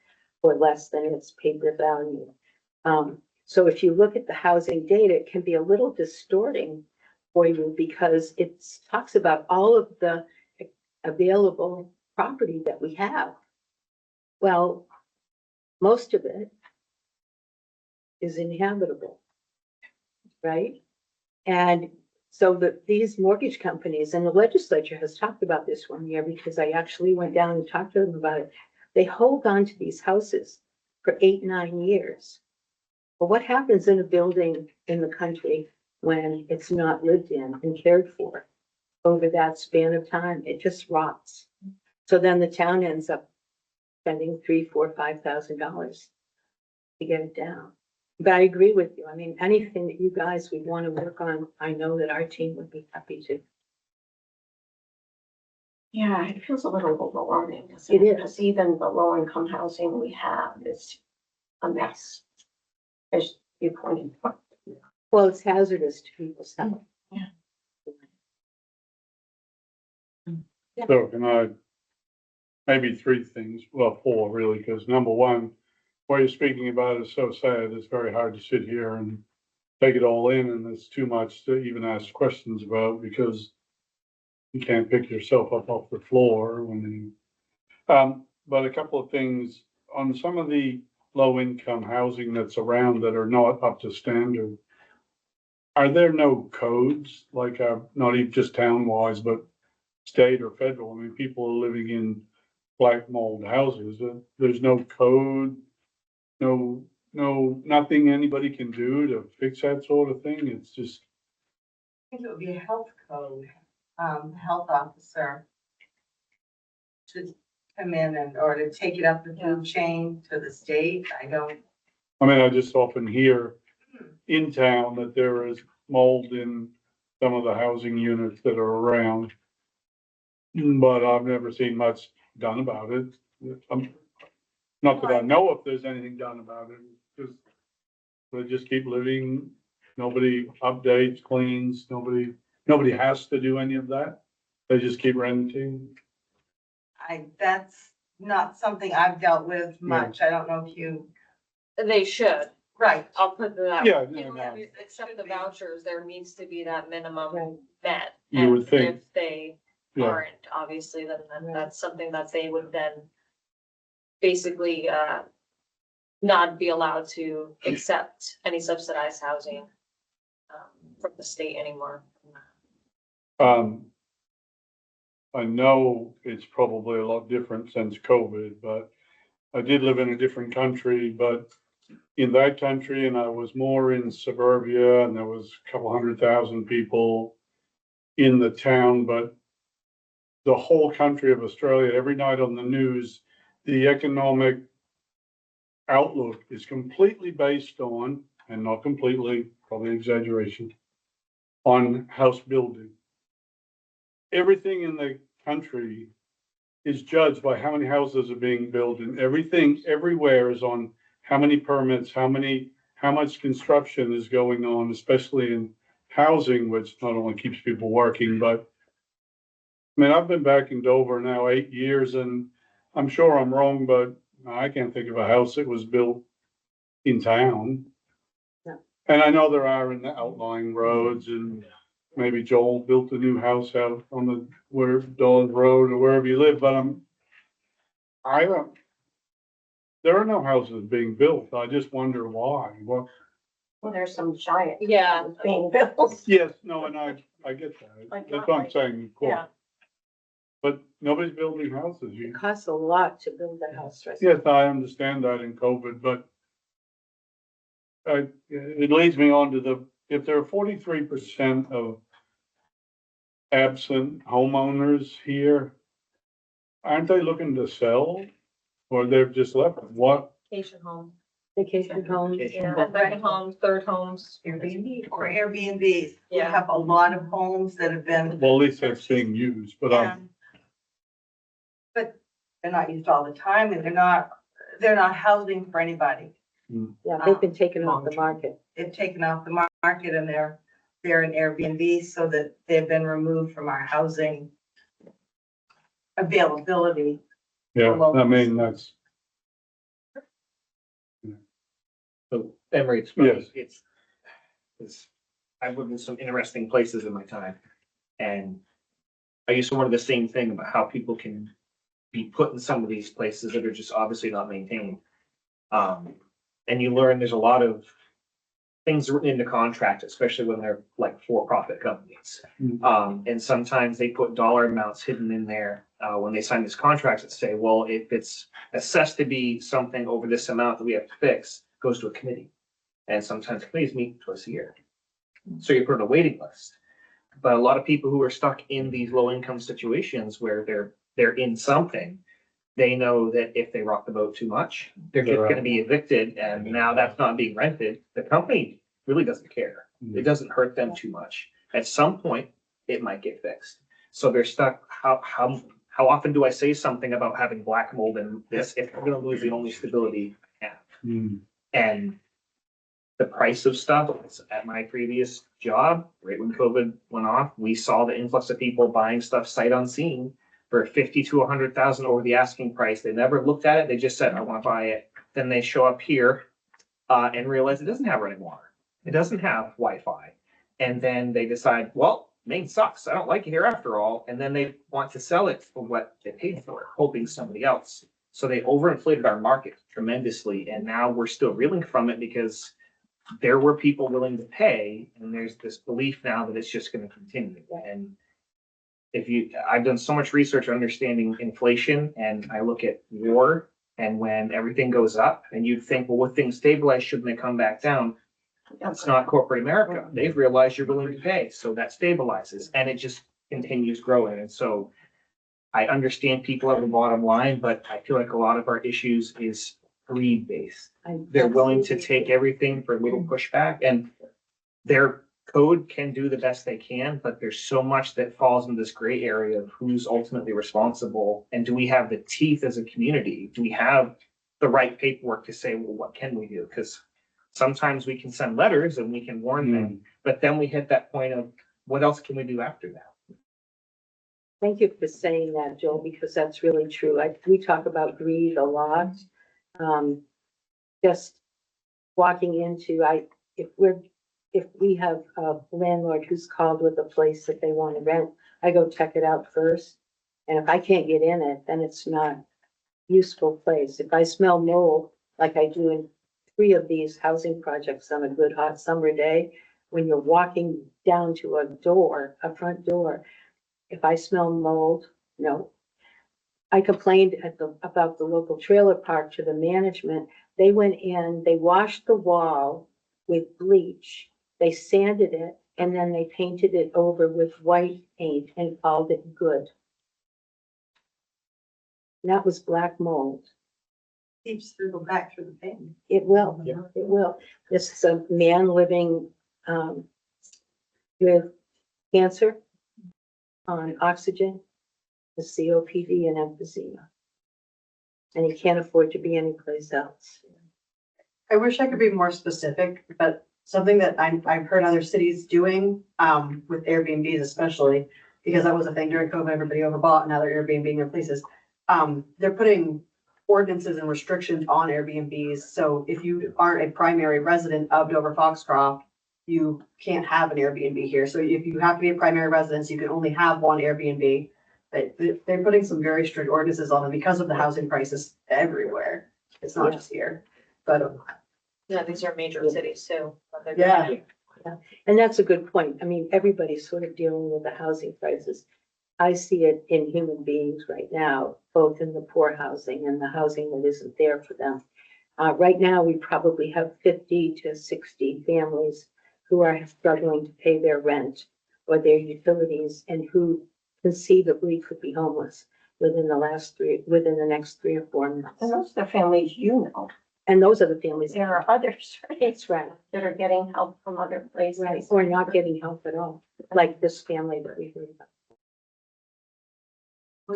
for less than its paper value. So if you look at the housing data, it can be a little distorting for you because it talks about all of the available property that we have. Well, most of it is inhabitable, right? And so these mortgage companies, and the legislature has talked about this one year because I actually went down and talked to them about it. They hold on to these houses for 8-9 years. But what happens in a building in the country when it's not lived in and cared for over that span of time? It just rots. So then the town ends up spending $3,000, $4,000, $5,000 to get it down. But I agree with you. I mean, anything that you guys would want to work on, I know that our team would be happy to. Yeah, it feels a little overwhelming. It is. Because even the low income housing we have is a mess, as you pointed out. Well, it's hazardous to people's health. So can I, maybe 3 things, well, 4 really, because number one, what you're speaking about is so sad. It's very hard to sit here and take it all in, and it's too much to even ask questions about because you can't pick yourself up off the floor when but a couple of things on some of the low income housing that's around that are not up to standard. Are there no codes, like, not even just town wise, but state or federal? I mean, people are living in black mold houses. There's no code, nothing anybody can do to fix that sort of thing. It's just, I think it would be a health code, health officer to come in or to take it up the food chain to the state. I just often hear in town that there is mold in some of the housing units that are around. But I've never seen much done about it. Not that I know if there's anything done about it, because they just keep living. Nobody updates, cleans, nobody has to do any of that. They just keep renting. That's not something I've dealt with much. I don't know if you. They should. Right. I'll put that. Yeah, You no. know, except the vouchers, there needs to be that minimum met. You would And think. if they Yeah. aren't, obviously, then that's something that they would then basically, not be allowed to accept any subsidized housing, from the state anymore. I know it's probably a lot different since COVID, but I did live in a different country, but in that country, and I was more in suburbia, and there was a couple 100,000 people in the town, but the whole country of Australia, every night on the news, the economic outlook is completely based on, and not completely, probably exaggeration, on house building. Everything in the country is judged by how many houses are being built, and everything everywhere is on how many permits, how much construction is going on, especially in housing, which not only keeps people working, but I've been back in Dover now 8 years, and I'm sure I'm wrong, but I can't think of a house that was built in town. No. And I know there are in the outlying roads, and maybe Joel built a new house out on the, where Dawes Road or wherever you live, but I don't, there are no houses being built. I just wonder why. Well, Well, there's some giant. Yeah. houses being built. yes, no, and I get that. Like, That's not what I'm like- saying, of course. Yeah. But nobody's building houses. It costs a lot to build a house, right? Yes, I understand that in COVID, but it leads me on to if there are 43% of absent homeowners here, aren't they looking to sell? Or they've just left? What? Vacation home. Vacation homes. Yeah, second homes, third homes. Airbnb or Airbnbs. We Yeah. have a lot of homes that have been, Well, at least that's being used, but but they're not used all the time and they're not housing for anybody. Yeah, they've been taken off the market. They've taken off the market and they're in Airbnb so that they've been removed from our housing availability. yeah, I mean, that's, So Emery, it's funny, Yes. it's, I've lived in some interesting places in my time. And I used to wonder the same thing about how people can be put in some of these places that are just obviously not maintained. And you learn there's a lot of things written into contract, especially when they're like for-profit companies. And sometimes they put dollar amounts hidden in there, when they sign these contracts that say, well, if it's assessed to be something over this amount that we have to fix, it goes to a committee. And sometimes committees meet twice a year. So you're put on a waiting list. But a lot of people who are stuck in these low-income situations where they're in something, they know that if they rock the boat too much, they're just gonna be evicted, and now that's not being rented. The company really doesn't care. It doesn't hurt them too much. At some point, it might get fixed. So they're stuck, how often do I say something about having black mold in this if we're gonna lose the only stability I have? And the price of stuff at my previous job, right when COVID went off, we saw the influx of people buying stuff sight unseen for 50 to 100,000 over the asking price. They never looked at it. They just said, I want to buy it. Then they show up here and realize it doesn't have running water. It doesn't have Wi-Fi. And then they decide, well, Maine sucks. I don't like it here after all. And then they want to sell it for what they paid for it, hoping somebody else. So they overinflated our market tremendously. And now we're still reeling from it because there were people willing to pay, and there's this belief now that it's just going to continue. And I've done so much research on understanding inflation, and I look at war, and when everything goes up, and you'd think, well, with things stabilized, shouldn't they come back down? That's not corporate America. They've realized you're willing to pay, so that stabilizes, and it just continues growing. And so I understand people have a bottom line, but I feel like a lot of our issues is greed-based. They're willing to take everything for a little pushback, and their code can do the best they can, but there's so much that falls in this gray area of who's ultimately responsible, and do we have the teeth as a community? Do we have the right paperwork to say, well, what can we do? Because sometimes we can send letters and we can warn them, but then we hit that point of what else can we do after that? Thank you for saying that, Joel, because that's really true. We talk about greed a lot. Just walking into, if we have a landlord who's called with a place that they want to rent, I go check it out first. And if I can't get in it, then it's not useful place. If I smell mold, like I do in 3 of these housing projects on a good hot summer day, when you're walking down to a front door, if I smell mold, no. I complained about the local trailer park to the management. They went in, they washed the wall with bleach, they sanded it, and then they painted it over with white paint and called it good. And that was black mold. Seeps back through the paint. It will, it will. This is a man living with cancer on oxygen, the COPD and emphysema. And he can't afford to be anyplace else. I wish I could be more specific, but something that I've heard other cities doing, with Airbnbs especially, because that was a thing during COVID, everybody overbought and now they're Airbnb their places. they're putting ordinances and restrictions on Airbnbs. So if you aren't a primary resident of Dover-Foxcroft, you can't have an Airbnb here. So if you have to be a primary residence, you can only have one Airbnb. But they're putting some very strict ordinances on them because of the housing crisis everywhere. It's not just here, but Yeah, these are major cities too. yeah. And that's a good point. I mean, everybody's sort of dealing with the housing crisis. I see it in human beings right now, both in the poor housing and the housing that isn't there for them. Right now, we probably have 50 to 60 families who are struggling to pay their rent or their utilities and who conceivably could be homeless within the next 3 or 4 months. And those are the families you know. And those are the families. There are others, right, That's right. that are getting help from other places. Right, or not getting help at all, like this family that we heard about.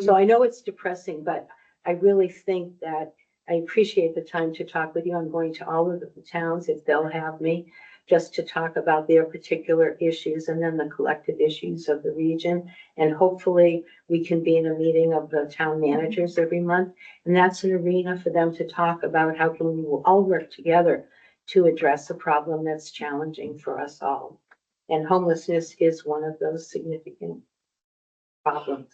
So I know it's depressing, but I really think that I appreciate the time to talk with you. I'm going to all of the towns, if they'll have me, just to talk about their particular issues and then the collective issues of the region. And hopefully we can be in a meeting of the town managers every month. And that's an arena for them to talk about how can we all work together to address a problem that's challenging for us all. And homelessness is one of those significant problems.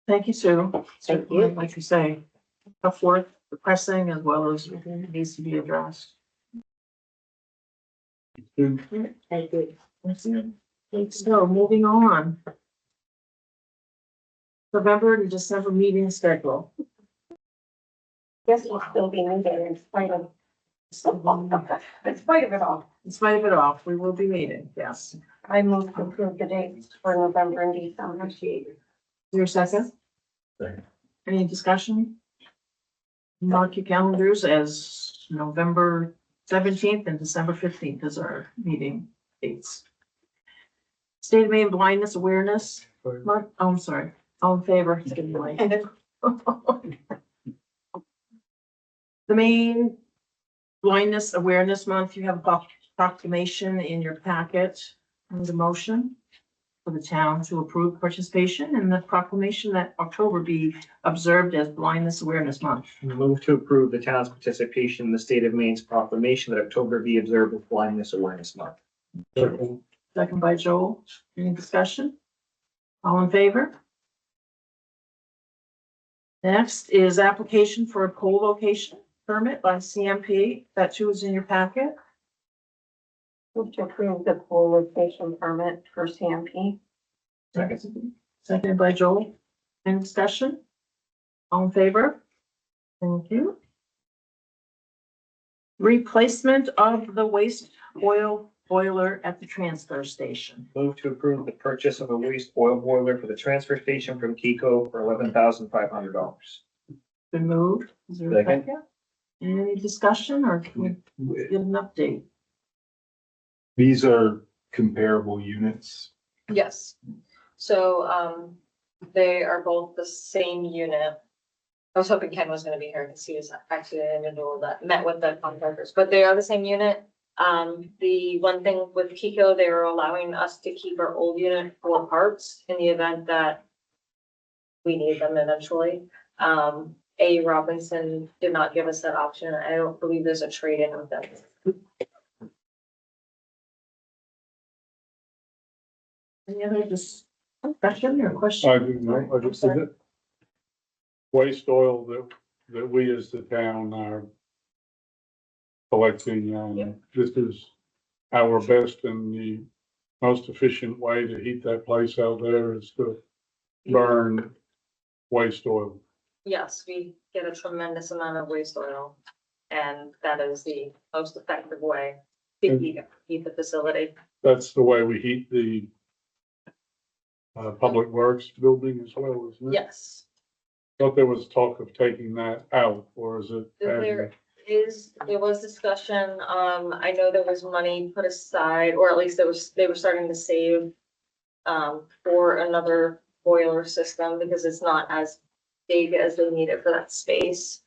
Thank you, Sue. Thank you. Like you say, tough work, depressing, as well as it needs to be addressed. Thank you. So moving on. November to December meeting schedule. Guess we'll still be meeting in spite of, in spite of it all. In spite of it all, we will be meeting, yes. I move to approve the dates for November and December. Is there a second? Second. Any discussion? Mark your calendars as November 17th and December 15th is our meeting dates. State of Maine blindness awareness. Mark, oh, I'm sorry. All in favor? It's getting late. The Maine Blindness Awareness Month, you have a proclamation in your packet and a motion for the town to approve participation in the proclamation that October be observed as Blindness Awareness Month. Move to approve the town's participation in the state of Maine's proclamation that October be observed as Blindness Awareness Month. Second by Joel. Any discussion? All in favor? Next is application for a pole location permit by CMP. That too is in your packet. Move to approve the pool location permit for CMP. Seconded by Joel. Any discussion? All in favor? Thank you. Replacement of the waste oil boiler at the transfer station. Move to approve the purchase of a waste oil boiler for the transfer station from Kiko for $11,500. Been moved. Is there a Second. second? Any discussion or can we get an update? These are comparable units. Yes. So, they are both the same unit. I was hoping Ken was gonna be here because he was actually the individual that met with the contractors, but they are the same unit. The one thing with Kiko, they were allowing us to keep our old unit for parts in the event that we need them eventually. A. Robinson did not give us that option. I don't believe there's a trade-in with them. Any other discussion or question? I do know, I just said it. Waste oil that we as the town are collecting, this is our best and the most efficient way to heat that place out there is to burn waste oil. Yes, we get a tremendous amount of waste oil, and that is the most effective way to heat the facility. That's the way we heat the Public Works building as well, isn't it? Yes, Thought there was talk of taking that out, or is it? there was discussion, I know there was money put aside, or at least they were starting to save for another boiler system because it's not as big as they need it for that space.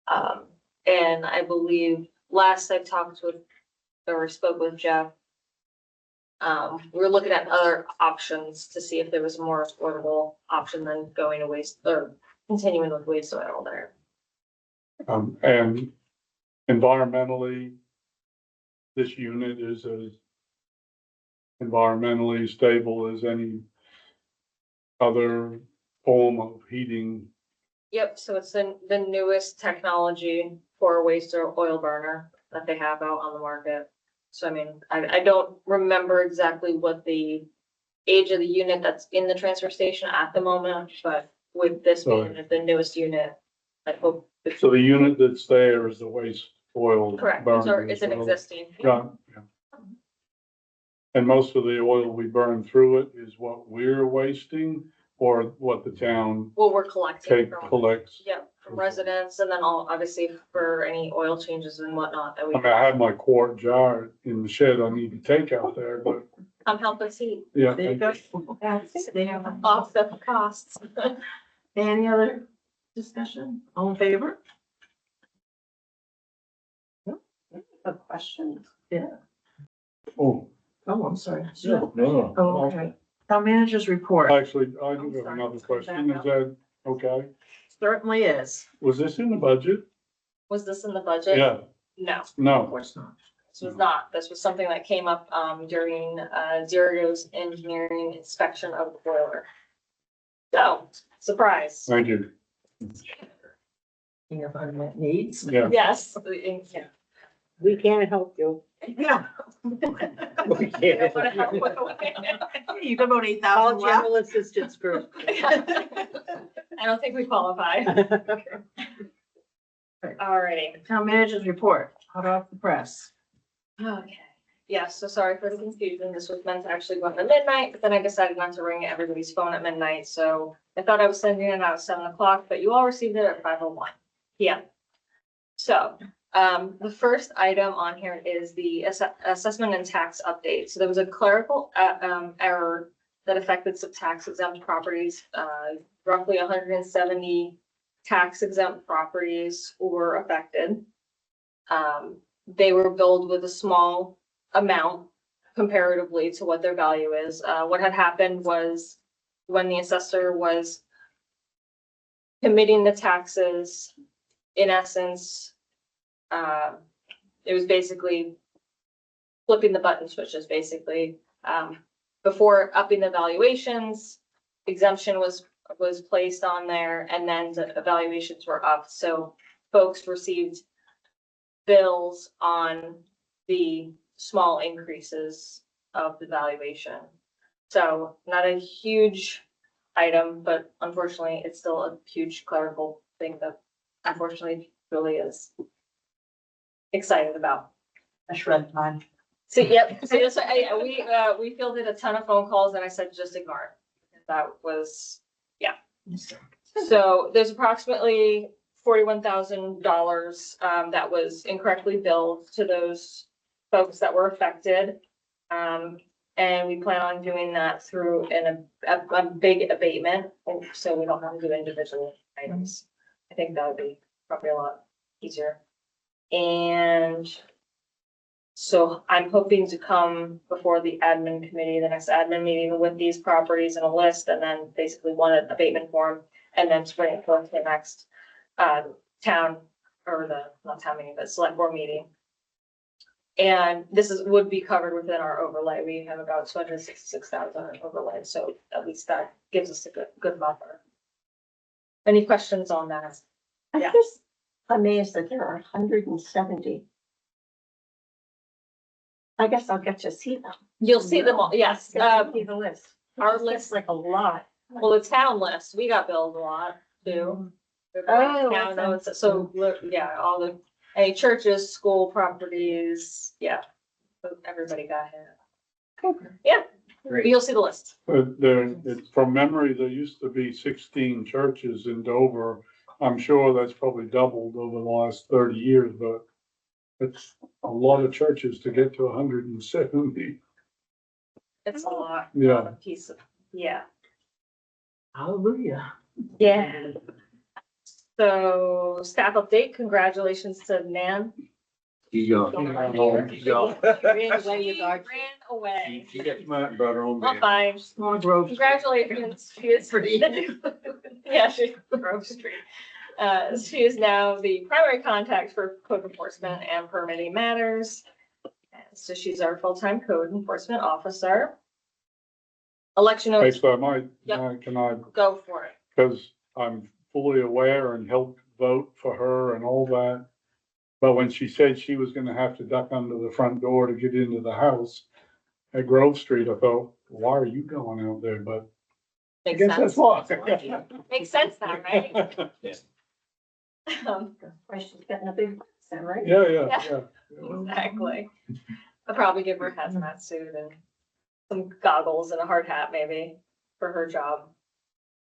And I believe last I talked with, or spoke with Jeff, We were looking at other options to see if there was a more affordable option than going to waste or continuing with waste oil there. And environmentally, this unit is as environmentally stable as any other form of heating. Yep, so it's the newest technology for a waste or oil burner that they have out on the market. So I mean, I don't remember exactly what the age of the unit that's in the transfer station at the moment, but with this being the newest unit, I hope. So the unit that's there is the waste oil. Correct, burner it's as an well. existing. Yeah. And most of the oil we burn through it is what we're wasting or what the town Well, we're collecting from, collects. yep, from residents and then all, obviously for any oil changes and whatnot that we. I mean, I have my quart jar in the shed I need to take out there, but Come help us eat. yeah. There you go. There. Offset the costs. Any other discussion? All in favor? A question. Yeah. Oh, Oh, I'm sorry. No. Oh, okay. Town managers report actually, I do have sorry. another question. Is that okay? certainly is. Was this in the budget? Was this in the budget? Yeah, No, Of no. course not. this was not. This was something that came up, during, Zerio's engineering inspection of the boiler. So, surprise. Thank you. King of unmet needs. Yeah. Yes. We can't help you. Yeah. We can't. You got about 8,000 All left. general assistance first. I don't think we qualify. Alrighty. Town managers report, hot off the press. Okay. Yeah, so sorry for the confusion. This was meant to actually go out at midnight, but then I decided not to ring everybody's phone at midnight, so I thought I was sending it out at 7 o'clock, but you all received it at 5:01 PM. So, the first item on here is the assessment and tax update. So there was a clerical, error that affected some tax exempt properties, roughly 170 tax exempt properties were affected. They were billed with a small amount comparatively to what their value is. What had happened was when the assessor was committing the taxes, in essence, it was basically flipping the button switches, basically. Before upping the valuations, exemption was placed on there and then the evaluations were upped. So folks received bills on the small increases of the valuation. So not a huge item, but unfortunately, it's still a huge clerical thing that unfortunately really is excited about. I shred mine. So, yep, so that's, we fielded a ton of phone calls and I said, just ignore it. That was, yeah. So there's approximately $41,000, that was incorrectly billed to those folks that were affected. And we plan on doing that through a big abatement, so we don't have to do individual items. I think that would be probably a lot easier. And so I'm hoping to come before the admin committee, the next admin meeting with these properties in a list and then basically one abatement form and then bring it forth to the next town or not town meeting, but select board meeting. And this would be covered within our overlay. We have about 266,000 overlay, so at least that gives us a good buffer. Any questions on that? I'm Yeah. just amazed that there are 170. I guess I'll get to see them. You'll see them all, yes. Get to see the list. Our It's list, like a lot. well, the town list, we got billed a lot too. Oh, Town okay. notes, so, yeah, all the, any churches, school properties, yeah. So everybody got hit. Yeah, Great. you'll see the list. From memory, there used to be 16 churches in Dover. I'm sure that's probably doubled over the last 30 years, but it's a lot of churches to get to 170. It's a lot. Yeah. Piece of, yeah. Hallelujah. Yeah. So staff update, congratulations to Nan He's gone. He's gone. Ran away She with our. ran away. She got smart and brought her own Well, van. fine. On Grove. Congratulations, she is pretty. Yeah, she, Grove Street. She is now the primary contact for code enforcement and permitting matters. And so she's our full-time code enforcement officer. Election Hey, notice, so I might, Yep. can I, go for it. because I'm fully aware and helped vote for her and all that. But when she said she was gonna have to duck under the front door to get into the house at Grove Street, I thought, why are you going out there? But I Makes guess sense. that's why. Makes sense now, right? Why she's getting a big, son, right? Yeah. Exactly. I'll probably give her a hazmat suit and some goggles and a hard hat maybe for her job.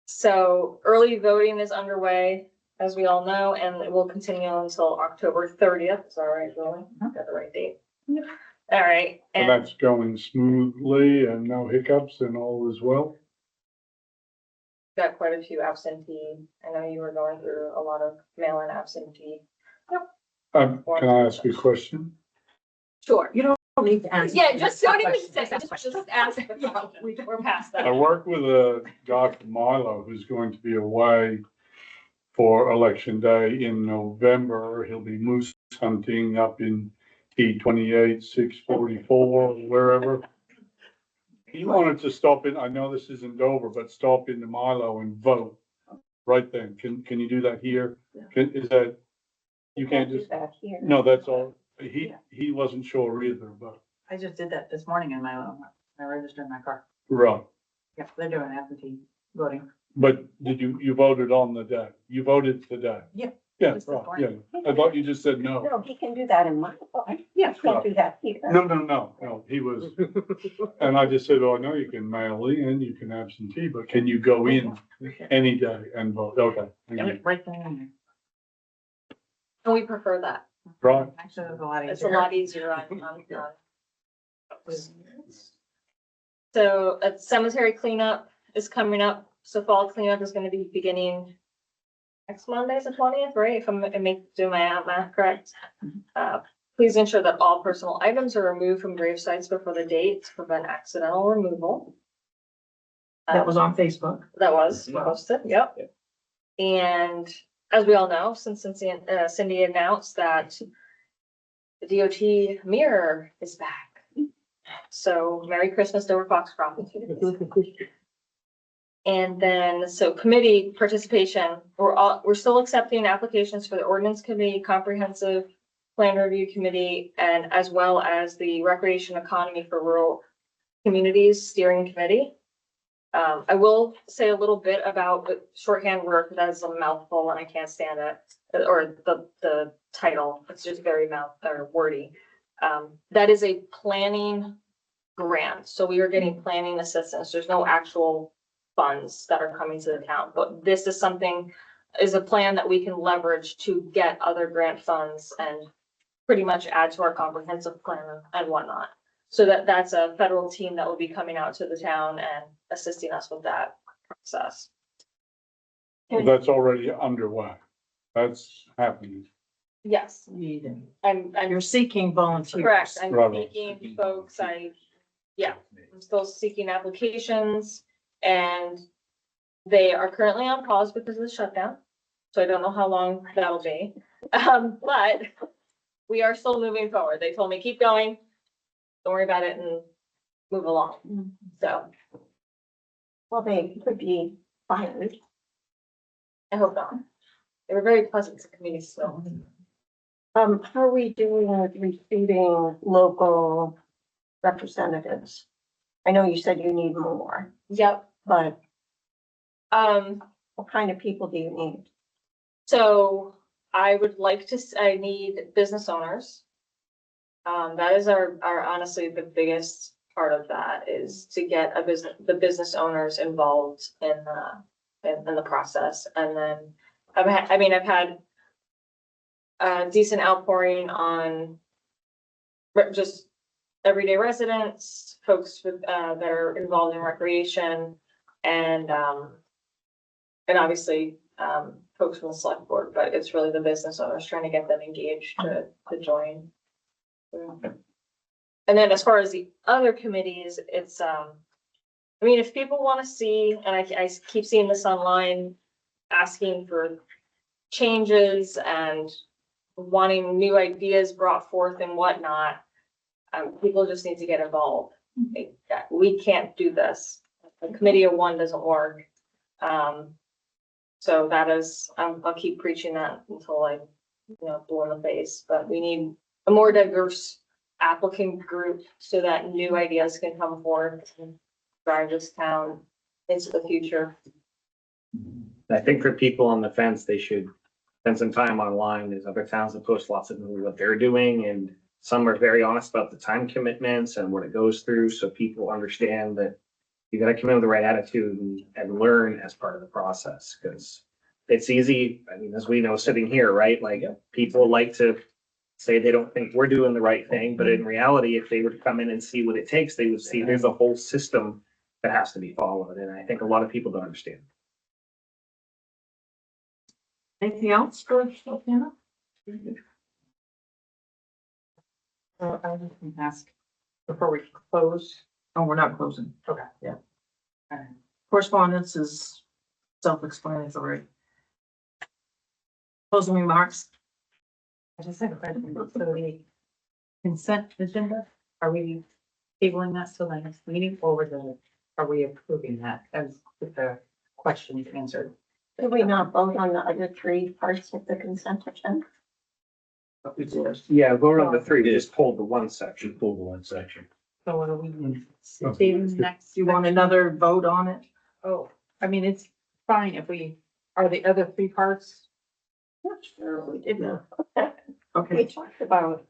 So early voting is underway, as we all know, and it will continue until October 30th. Is that right, Julie? Got the right date? All right. And And that's going smoothly and no hiccups and all is well. got quite a few absentee. I know you were going through a lot of mail-in absentee. Can I ask you a question? Sure. You don't need to answer. Yeah, just don't even Questions. say, just ask the question. We're past I that. work with a guy from Milo who's going to be away for election day in November. He'll be moose hunting up in T28, 644, wherever. He wanted to stop in, I know this isn't Dover, but stop into Milo and vote right then. Can you do that here? Is that, you can't just, Back here. no, that's all. He wasn't sure either, but, I just did that this morning in I registered my car. right. Yeah, they're doing absentee voting. But did you voted on the day? You voted today? Yeah. Yeah, Just right, this yeah. I thought you just said no. No, he can do that in my, yeah, he can't do that here. No, he was, and I just said, oh, I know you can mail in, you can absentee, but can you go in any day and vote? Okay. Got it right there in there. And we prefer that. Right, Actually, it was a lot easier. It's a lot easier on. So a cemetery cleanup is coming up. So fall cleanup is gonna be beginning next Monday, the 20th, right? If I'm doing my math correct. Please ensure that all personal items are removed from grave sites before the date to prevent accidental removal. That was on Facebook. That was posted, yep. And as we all know, since Cindy announced that the DOT mirror is back. So Merry Christmas, Dover-Foxcroft. And then, so committee participation, we're still accepting applications for the ordinance committee, comprehensive plan review committee, and as well as the recreation economy for rural communities steering committee. I will say a little bit about the shorthand work. That is a mouthful and I can't stand it, or the title. It's just very wordy. That is a planning grant. So we are getting planning assistance. There's no actual funds that are coming to the town, but this is a plan that we can leverage to get other grant funds and pretty much add to our comprehensive plan and whatnot. So that's a federal team that will be coming out to the town and assisting us with that process. well, that's already underway. That's happening. Yes, I'm You're seeking volunteers. correct. I'm Right. seeking folks. I'm still seeking applications and they are currently on pause because of the shutdown. So I don't know how long that'll be. But we are still moving forward. They told me, keep going. Don't worry about it and move along. So Well, they could be fired. I hope not. They were very pleasant to community still. How are we doing with receiving local representatives? I know you said you need more, Yep. but Um, what kind of people do you need? so I would like to, I need business owners. That is our honestly, the biggest part of that is to get the business owners involved in the process. And then I've had a decent outpouring on just everyday residents, folks with, that are involved in recreation and obviously, folks from the select board, but it's really the business owners trying to get them engaged to join. And then as far as the other committees, it's, I mean, if people want to see, and I keep seeing this online, asking for changes and wanting new ideas brought forth and whatnot, people just need to get involved. Like, we can't do this. A committee of one doesn't work. So that is, I'll keep preaching that until I, blue in the face, but we need a more diverse applicant group so that new ideas can come forth and drive this town into the future. I think for people on the fence, they should spend some time online. There's other towns that post lots of what they're doing, and some are very honest about the time commitments and what it goes through, so people understand that you gotta come in with the right attitude and learn as part of the process, because it's easy, I mean, as we know, sitting here, right? Like, people like to say they don't think we're doing the right thing, but in reality, if they were to come in and see what it takes, they would see there's a whole system that has to be followed, and I think a lot of people don't understand. Anything else for Hannah? I was going to ask before we close. Oh, we're not closing. Okay. Yeah. Correspondence is self-explanatory. Closing remarks. I just have a question. So the consent agenda, are we tabling that till the next meeting, or are we approving that as with the questions answered? Did we not vote on the other three parts of the consent agenda? Yeah, vote on the three, we just pulled the one section. Pull the one section. So what are we tabling next? Do you want another vote on it? Oh, I mean, it's fine if are the other three parts? Not sure, we didn't. We Okay. talked about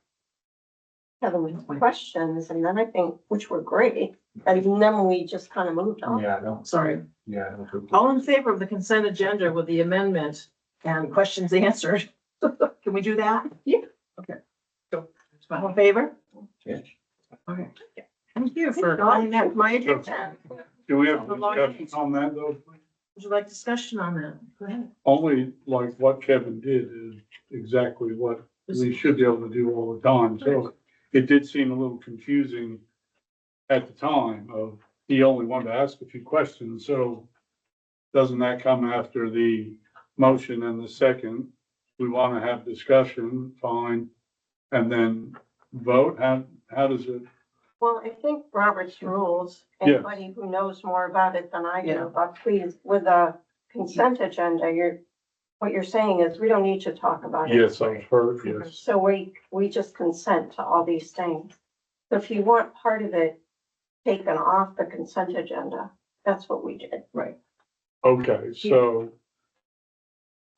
having questions, and then I think, which were great, and then we just kind of moved on. Yeah, no, Sorry. yeah. I don't- All in favor of the consent agenda with the amendment and questions answered? Can we do that? Yeah. Okay. All in favor? Yeah. Okay. Thank you for adding that to my agenda. Do we have discussions on that though? Would you like discussion on that? Go ahead. Only like what Kevin did is exactly what we should be able to do all the time. So it did seem a little confusing at the time of, he only wanted to ask a few questions, so doesn't that come after the motion and the second? We want to have discussion, fine, and then vote? How does it? Well, I think Robert's rules, Yes. anybody who knows more about it than I Yeah. do, but please, with a consent agenda, what you're saying is we don't need to talk about it. Yes, I've heard, yes. So we just consent to all these things. So if you want part of it taken off the consent agenda, that's what we did. Right. Okay, so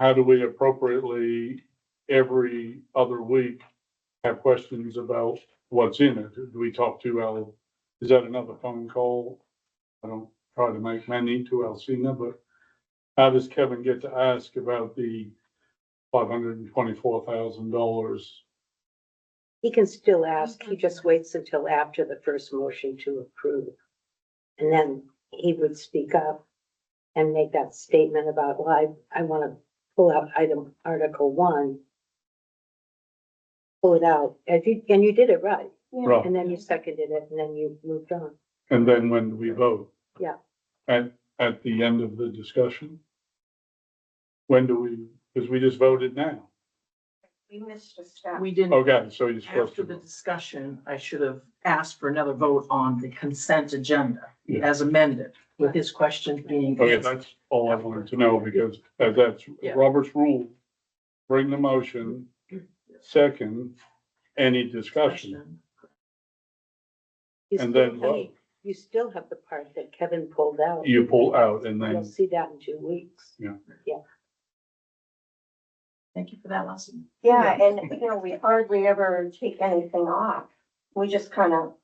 how do we appropriately every other week have questions about what's in it? Do we talk to is that another phone call? I don't try to make many to Alcina, but how does Kevin get to ask about the $524,000? He can still ask, he just waits until after the first motion to approve. And then he would speak up and make that statement about, well, I want to pull out Article 1. Pull it out, and you did it right, Right, and then you seconded it, and then you moved on. and then when do we vote? Yeah. At the end of the discussion? When do we, because we just voted now. We missed a step. We didn't. Okay, so you're supposed After to. the discussion, I should have asked for another vote on the consent agenda Yeah. as amended, with his question being. Okay, that's all I wanted to know, because that's Yeah. Robert's rule. Bring the motion, second, any discussion, You and still then have- vote. You still have the part that Kevin pulled out. You pull out and You'll then, see that in 2 weeks. Thank you for that lesson. Yeah, and we hardly ever take anything off. We just kind of,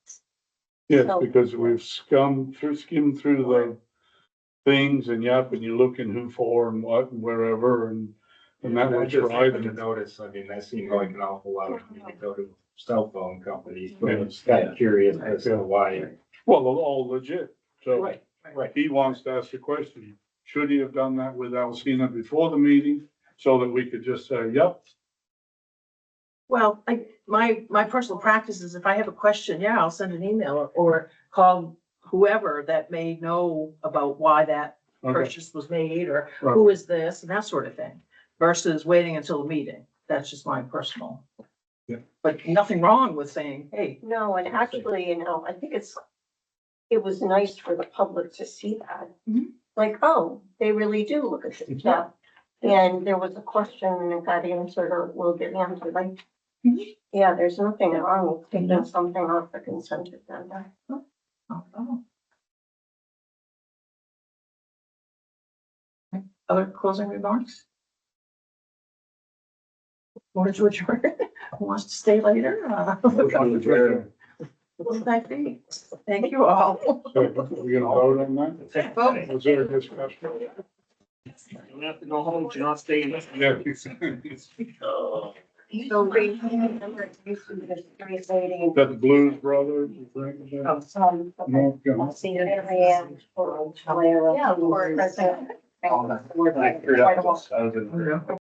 yes, because we've skimmed through the things and yep, and you're looking who for and what and wherever and that I was just right. happened to notice, I mean, that seemed like an awful lot of people go to cell phone companies, but Yeah. I was kind of curious as to why. Well, all legit, so. Right. He wants to ask the question, should he have done that with Alcina before the meeting, so that we could just say, yep, Well, my personal practice is if I have a question, yeah, I'll send an email or call whoever that may know about why that Okay. purchase was made or Right. who is this and that sort of thing versus waiting until the meeting. That's just my personal. Yeah. But nothing wrong with saying, hey, No, and actually, I think it was nice for the public to see that. Mhm. Like, oh, they really do look at this stuff. And there was a question and it got answered or will get answered, like, Mhm. yeah, there's nothing wrong with taking something off the consent agenda. oh. Other closing remarks? Or to adjourn? Who wants to stay later? Thank you. Thank you all. So, are we gonna vote on that? Vote. Was there a discussion? You don't have to go home, but you're not staying. Yeah. So they remember it used to be the street lady. That the Blues Brothers, you think? No, go. I'll see you there, Marianne, or Tyler. Yeah, or president. Quite a while.